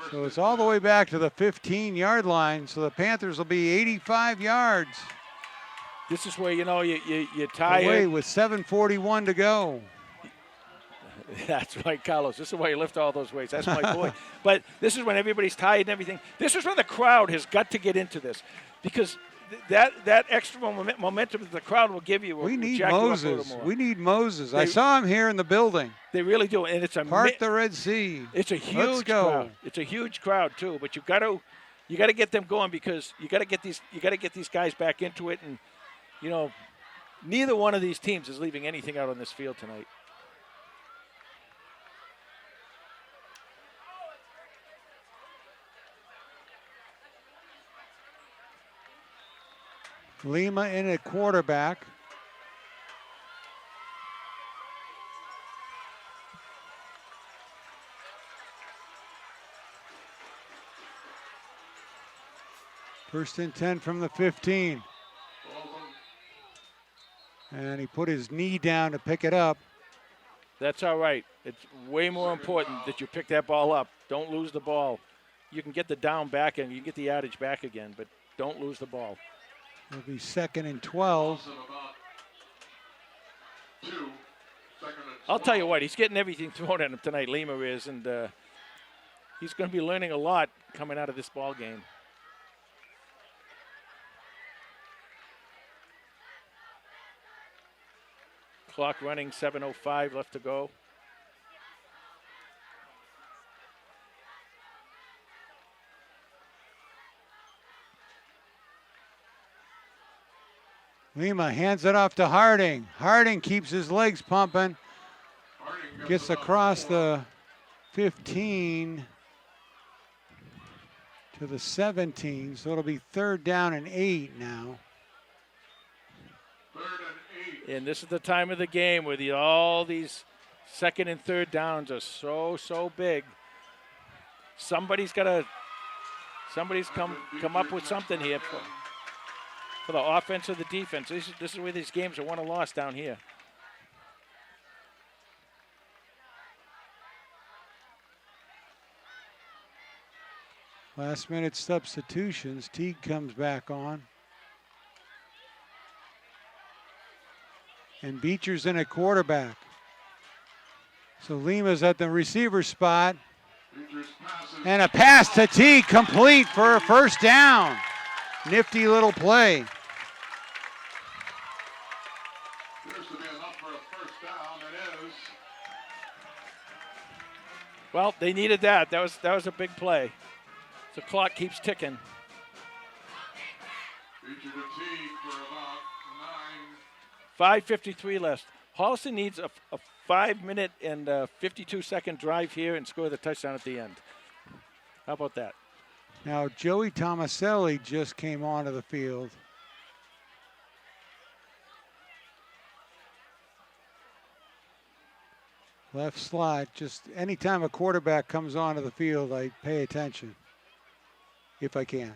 So it's all the way back to the 15-yard line. So the Panthers will be 85 yards.
This is where, you know, you're tired.
Away with 7:41 to go.
That's right, Carlos. This is why you lift all those weights. That's my boy. But this is when everybody's tired and everything. This is when the crowd has got to get into this, because that extra momentum that the crowd will give you will
We need
jack you up a
Moses.
little more.
We need Moses. I saw him here in the building.
They really do, and it's a
Part the Red Sea.
It's a
Let's
huge
go.
crowd. It's a huge crowd too. But you got to get them going, because you got to get these guys back into it. And you know, neither one of these teams is leaving anything out on this field tonight.
Lima in at quarterback. First and 10 from the 15. And he put his knee down to pick it up.
That's all right. It's way more important that you pick that ball up. Don't lose the ball. You can get the down back and you get the yardage back again, but don't lose the ball.
It'll be 2nd and 12.
I'll tell you what, he's getting everything thrown at him tonight, Lima is, and he's going to be learning a lot coming out of this ball game. Clock running, 7:05 left to go.
Lima hands it off to Harding. Harding keeps his legs pumping. Gets across the 15 to the 17. So it'll be 3rd down and 8 now.
And this is the time of the game where all these 2nd and 3rd downs are so big. Somebody's come up with something here for the offense or the defense. This is where these games are won or lost down here.
Last minute substitutions. Teague comes back on. And Beecher's in at quarterback. So Lima's at the receiver spot. And a pass to Teague, complete for a 1st down. Nifty little play.
Appears to be enough for a 1st down. It is.
Well, they needed that. That was a big play. The clock keeps ticking.
Feature to Teague for about 9.
5:53 left. Holliston needs a 5-minute and 52-second drive here and score the touchdown at the end. How about that?
Now Joey Tomaselli just came onto the field. Left slot. Just anytime a quarterback comes onto the field, I pay attention, if I can.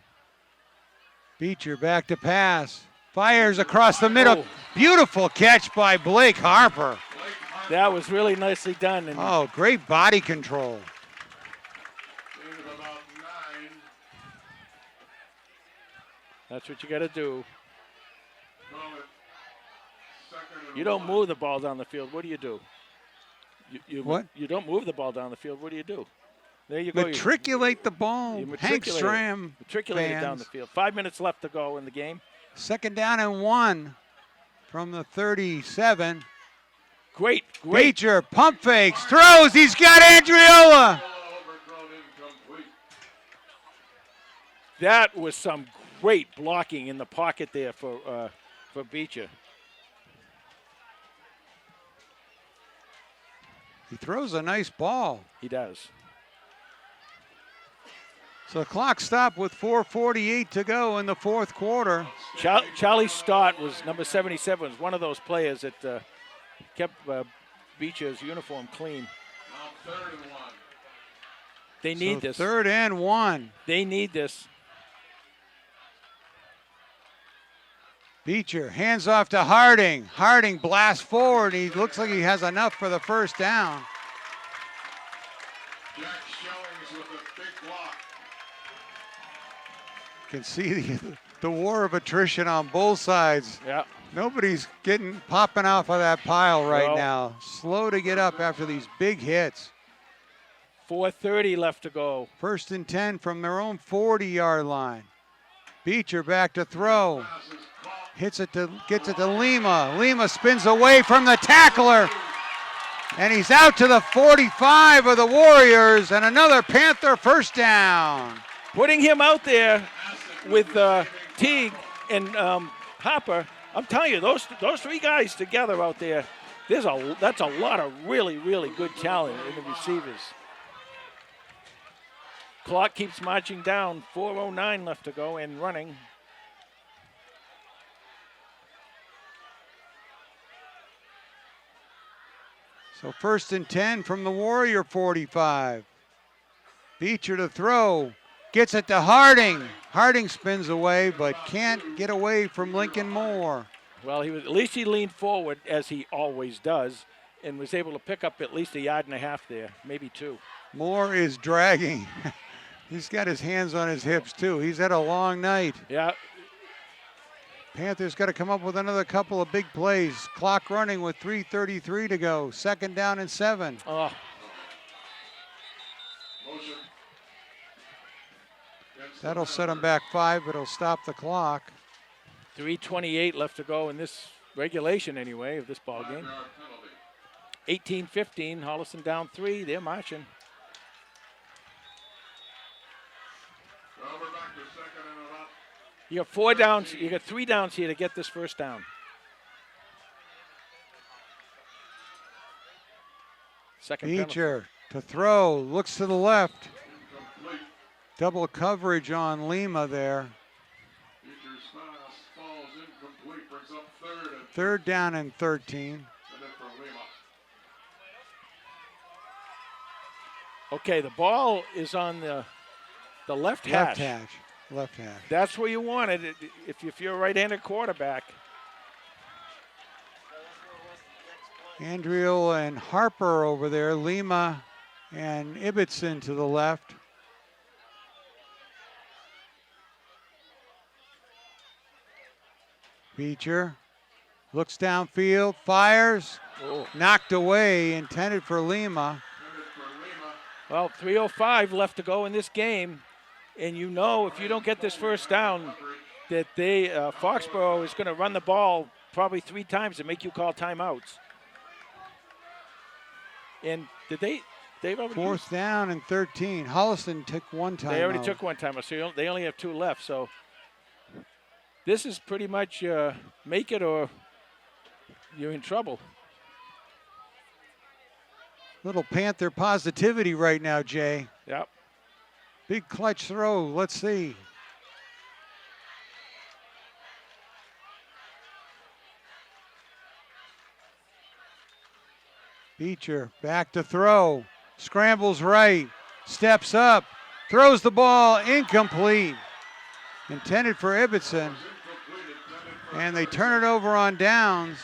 Beecher back to pass. Fires across the middle.
Oh.
Beautiful catch by Blake Harper.
That was really nicely done. And
Oh, great body control.
Gain of about 9.
that's what you got to do.
Call it 2nd and
You don't
1.
move the ball down the field. What do?
What?
You don't move the ball down the field. What do? There you go.
Matriculate the ball.
You
Hank
matriculate it.
Stram.
Matriculate it down
fans.
the field. 5 minutes left to go in the game.
2nd down and 1 from the 37.
Great.
Beecher pump fakes, throws. He's got Andriola.
Overthrown, incomplete.
That was some great blocking in the pocket there for Beecher.
He throws a nice ball.
He does.
So the clock stopped with 4:48 to go in the 4th quarter.
Charlie Stott was number 77. Was one of those players that kept Beecher's uniform clean.
Now 3rd and 1.
They need
So
this.
3rd and 1.
They need this.
Beecher hands off to Harding. Harding blasts forward. He looks like he has enough for the 1st down.
Jack Shellings with a big block.
You can see the war of attrition on both sides.
Yeah.
Nobody's popping off of that pile right
No.
now. Slow to get up after these big hits.
4:30 left to go.
1st and 10 from their own 40-yard line. Beecher back to throw. Gets it to Lima. Lima spins away from the tackler. And he's out to the 45 of the Warriors, and another Panther 1st down.
Putting him out there with Teague and Hopper, I'm telling you, those 3 guys together out there, that's a lot of really, really good talent in the receivers. Clock keeps marching down. 4:09 left to go and running.
So 1st and 10 from the Warrior 45. Beecher to throw. Gets it to Harding. Harding spins away, but can't get away from Lincoln Moore.
Well, at least he leaned forward, as he always does, and was able to pick up at least 1.5 yards there, maybe 2.
Moore is dragging. He's got his hands on his hips, too. He's had a long night.
Yeah.
Panthers got to come up with another couple of big plays. Clock running with 3:33 to go. 2nd down and 7.
Oh,
Motion.
That'll set them back 5, but it'll stop the clock.
3:28 left to go in this regulation, anyway, of this ball game. 18-15. Holliston down 3. They're marching.
We're back to 2nd and about.
You got 4 downs. You got 3 downs here to get this 1st down. Second penalty.
Beecher to throw. Looks to the left.
Incomplete.
Double coverage on Lima there.
Beecher's pass falls incomplete. Brings up 3rd and
3rd down and 13.
and then for Lima.
Okay, the ball is on the left hash.
Left hash.
That's where you want it if you're a right-handed quarterback.
Andriel and Harper over there. Lima and Ibbotson to the left. Beecher looks downfield, fires,
Oh.
knocked away, intended for Lima.
Intended for Lima.
Well, 3:05 left to go in this game, and you know if you don't get this 1st down, that Foxboro is going to run the ball probably 3 times and make you call timeouts. And did they've already
4th down and 13. Holliston took 1 time.
They already took 1 timeout, so they only have 2 left. So this is pretty much make it or you're in trouble.
Little Panther positivity right now, Jay.
Yep.
Big clutch throw. Let's see. Beecher back to throw. Scrambles right. Steps up. Throws the ball incomplete. Intended for Ibbotson. And they turn it over on downs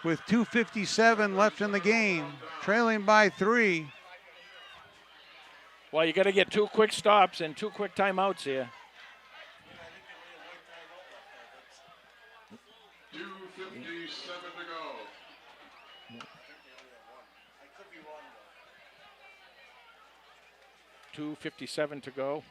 with 2:57 left in the game. Trailing by 3.
Well, you got to get 2 quick stops and 2 quick timeouts here.
2:57 to go.
2:57 to go.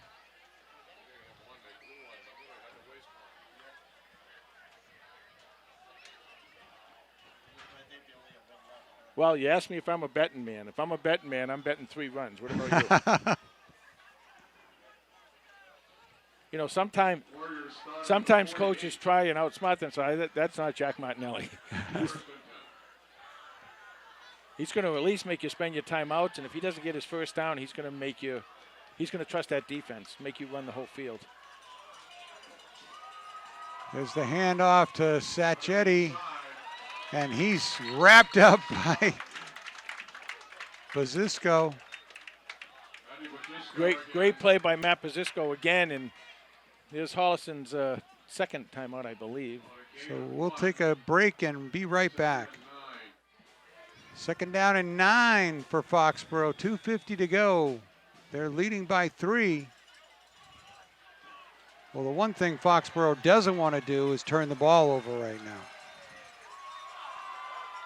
Well, you asked me if I'm a betting man. If I'm a betting man, I'm betting 3 runs. What about you? You know, sometimes coaches try and outsmart them. So that's not Jack Martinelli. He's going to at least make you spend your timeouts, and if he doesn't get his 1st down, he's going to trust that defense, make you run the whole field.
There's the handoff to Sacchetti, and he's wrapped up by Bazisco.
Great play by Matt Pazisco again, and here's Holliston's second timeout, I believe.
So we'll take a break and be right back. Second down and 9 for Foxboro. 2:50 to go. They're leading by 3. Well, the one thing Foxboro doesn't want to do is turn the ball over right now.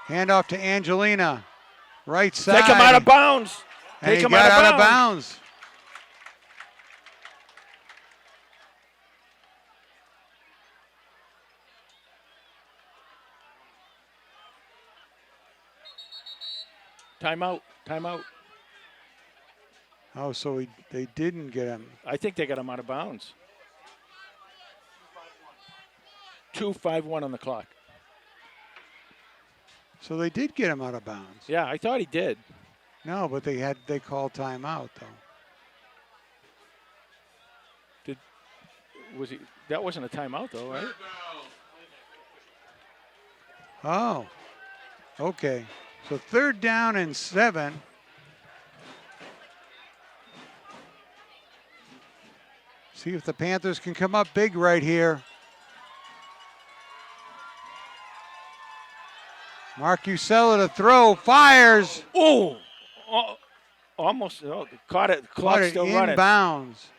Handoff to Angelina. Right side.
Take him out of bounds.
And
Take
he
him
got
out
out
of
of
bounds.
bounds.
Timeout. Timeout.
Oh, so they didn't get him.
I think they got him out of bounds. 2:51 on the clock.
So they did get him out of bounds.
Yeah, I thought he did.
No, but they called timeout though.
That wasn't a timeout though, right?
Oh, okay. So 3rd down and 7. See if the Panthers can come up big right here. Mark Usella to throw, fires.
Oh, almost caught it.
Caught
Clock's
it
still
in
running.
bounds.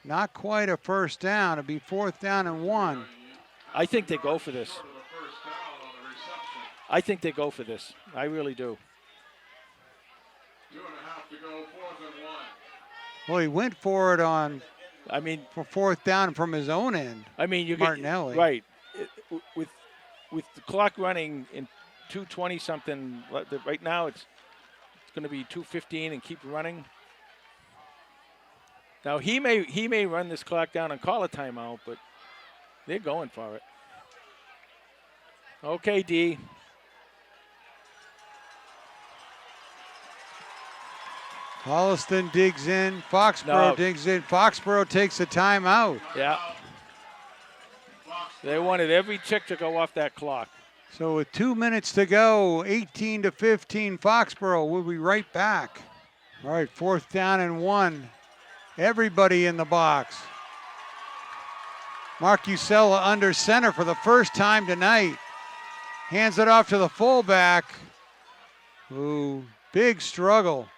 Not quite a first down. It'd be 4th down and 1.
I think they go for this. I think they go for this. I really do.
2.5 to go, 4th and 1.
Well, he went for it on
I mean,
for 4th down from his own end.
you
Martinelli.
right with the clock running in 2:20 something. Right now it's going to be 2:15 and keep running. Now he may run this clock down and call a timeout, but they're going for it. Okay, D.
Holliston digs in. Foxboro digs in. Foxboro takes a timeout.
Yeah. They wanted every tick to go off that clock.
So with 2 minutes to go, 18-15, Foxboro. We'll be right back. All right, 4th down and 1. Everybody in the box. Mark Usella under center for the first time tonight. Hands it off to the fullback. Ooh, big struggle.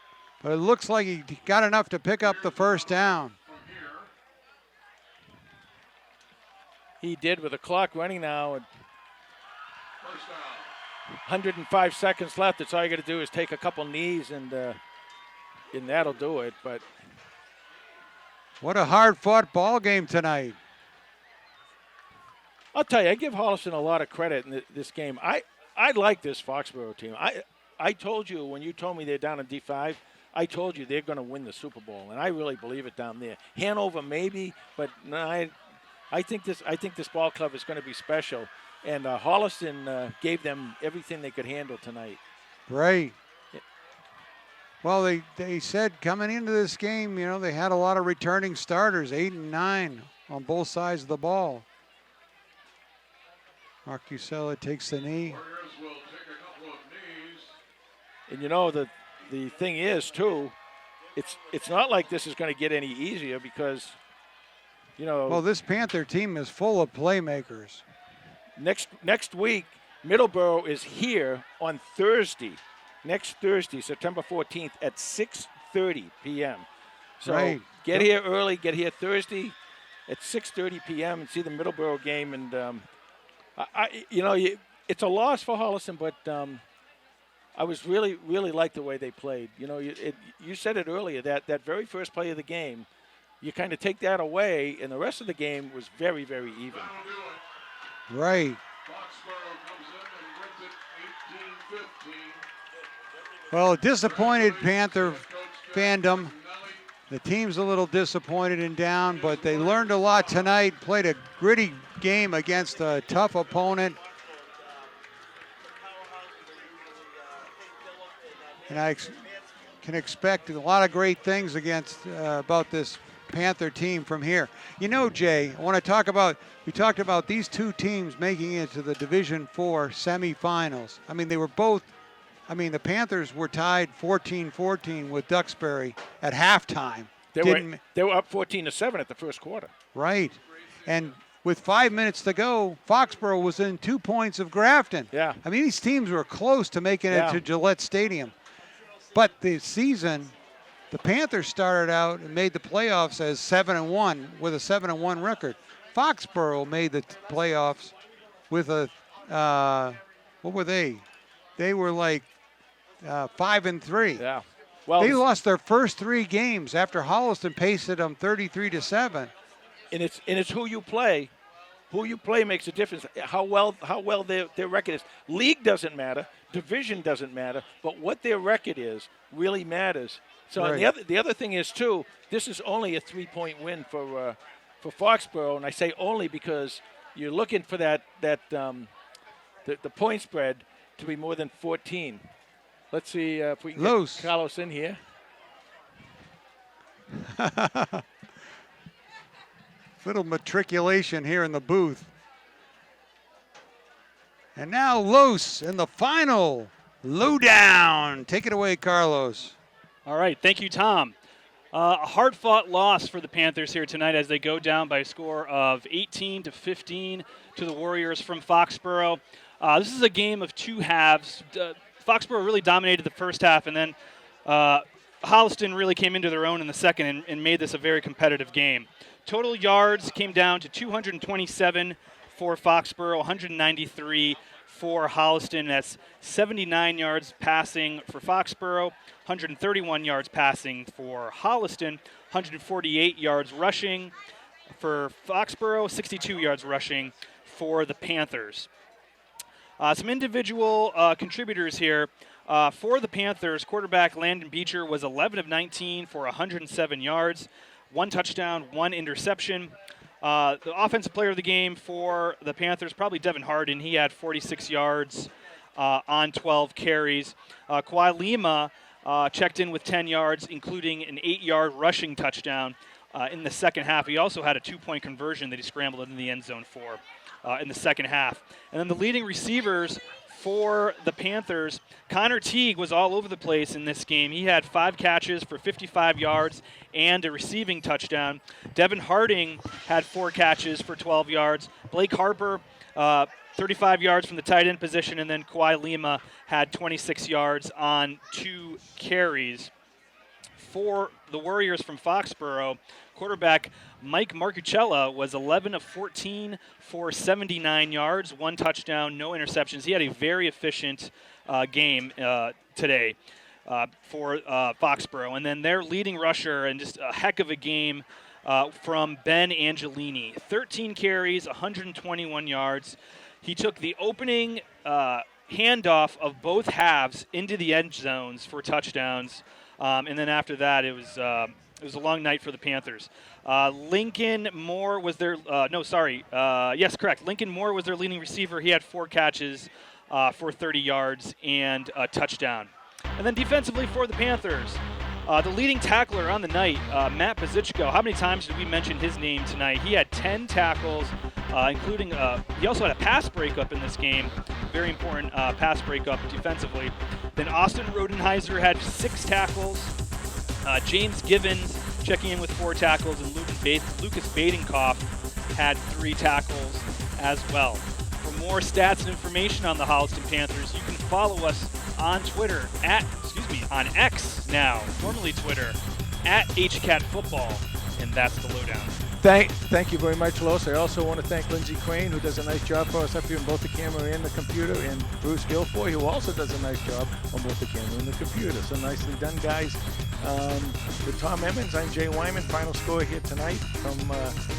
But it looks like he got enough to pick up the first down.
He did with the clock running now. And 105 seconds left. That's all you got to do is take a couple knees, and that'll do it. But
what a hard-fought ball game tonight.
I'll tell you, I give Holliston a lot of credit in this game. I like this Foxboro team. I told you when you told me they're down in D5, I told you they're going to win the Super Bowl, and I really believe it down there. Hanover maybe, but no, I think this ball club is going to be special, and Holliston gave them everything they could handle tonight.
Right. Well, they said coming into this game, they had a lot of returning starters, 8 and 9 on both sides of the ball. Mark Usella takes the knee.
And the thing is too, it's not like this is going to get any easier because,
Well, this Panther team is full of playmakers.
Next week, Middleborough is here on Thursday. Next Thursday, September 14th at 6:30 p.m. So get here early, get here Thursday at 6:30 p.m. and see the Middleborough game. And it's a loss for Holliston, but I was really like the way they played. You said it earlier that very first play of the game, you kind of take that away, and the rest of the game was very, very even.
Right. Well, disappointed Panther fandom. The team's a little disappointed and down, but they learned a lot tonight, played a gritty game against a tough opponent. And I can expect a lot of great things about this Panther team from here. Jay, I want to talk about, we talked about these two teams making it to the Division IV semifinals. The Panthers were tied 14-14 with Duxbury at halftime.
They were up 14-7 at the first quarter.
Right. And with 5 minutes to go, Foxboro was in 2 points of Grafton.
Yeah.
I mean, these teams were close to making it to Gillette Stadium. But the season, the Panthers started out and made the playoffs as 7-1 with a 7-1 record. Foxboro made the playoffs with a, what were they? They were like 5-3.
Yeah. Well,
they lost their first 3 games after Holliston pasted them 33-7.
And it's who you play. Who you play makes a difference. How well their record is. League doesn't matter. Division doesn't matter. But what their record is really matters. So
Right.
the other thing is too. This is only a 3-point win for Foxboro, and I say only because you're looking for the point spread to be more than 14. Let's see if we can get Carlos in here.
Little matriculation here in the booth. And now Los in the final lowdown. Take it away, Carlos.
All right, thank you, Tom. A hard-fought loss for the Panthers here tonight as they go down by a score of 18-15 to the Warriors from Foxboro. This is a game of 2 halves. Foxboro really dominated the first half, and then Holliston really came into their own in the second and made this a very competitive game. Total yards came down to 227 for Foxboro, 193 for Holliston. That's 79 yards passing for Foxboro, 131 yards passing for Holliston, 148 yards rushing for Foxboro, 62 yards rushing for the Panthers. Some individual contributors here. For the Panthers, quarterback Landon Beecher was 11 of 19 for 107 yards, 1 touchdown, 1 interception. The offensive player of the game for the Panthers, probably Devin Harden. He had 46 yards on 12 carries. Kawhi Lima checked in with 10 yards, including an 8-yard rushing touchdown in the second half. He also had a 2-point conversion that he scrambled into the end zone for in the second half. And then the leading receivers for the Panthers, Connor Teague was all over the place in this game. He had 5 catches for 55 yards and a receiving touchdown. Devin Harding had 4 catches for 12 yards. Blake Harper, 35 yards from the tight end position, and then Kawhi Lima had 26 yards on 2 carries. For the Warriors from Foxboro, quarterback Mike Marcucella was 11 of 14 for 79 yards, 1 touchdown, no interceptions. He had a very efficient game today for Foxboro. And then their leading rusher, and just a heck of a game from Ben Angelini. 13 carries, 121 yards. He took the opening handoff of both halves into the end zones for touchdowns. And then after that, it was a long night for the Panthers. Lincoln Moore was their yes, correct. Lincoln Moore was their leading receiver. He had 4 catches for 30 yards and a touchdown. And then defensively for the Panthers, the leading tackler on the night, Matt Pazichko. How many times did we mention his name tonight? He had 10 tackles, including he also had a pass breakup in this game. Very important pass breakup defensively. Then Austin Rodenheiser had 6 tackles. James Givens checking in with 4 tackles, and Lucas Badenkoff had 3 tackles as well. For more stats and information on the Holliston Panthers, you can follow us on Twitter on X now, formerly Twitter, @HCatFootball, and that's the lowdown.
Thank you very much, Los. I also want to thank Lindsey Crane, who does a nice job for us up here in both the camera and the computer, and Bruce Guilfoyle, who also does a nice job on both the camera and the computer. So nicely done, guys. With Tom Emmons, I'm Jay Wyman. Final score here tonight from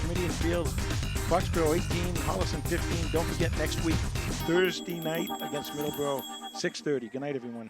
Comedian Field. Foxboro 18, Holliston 15. Don't forget next week, Thursday night against Middleborough, 6:30. Good night, everyone.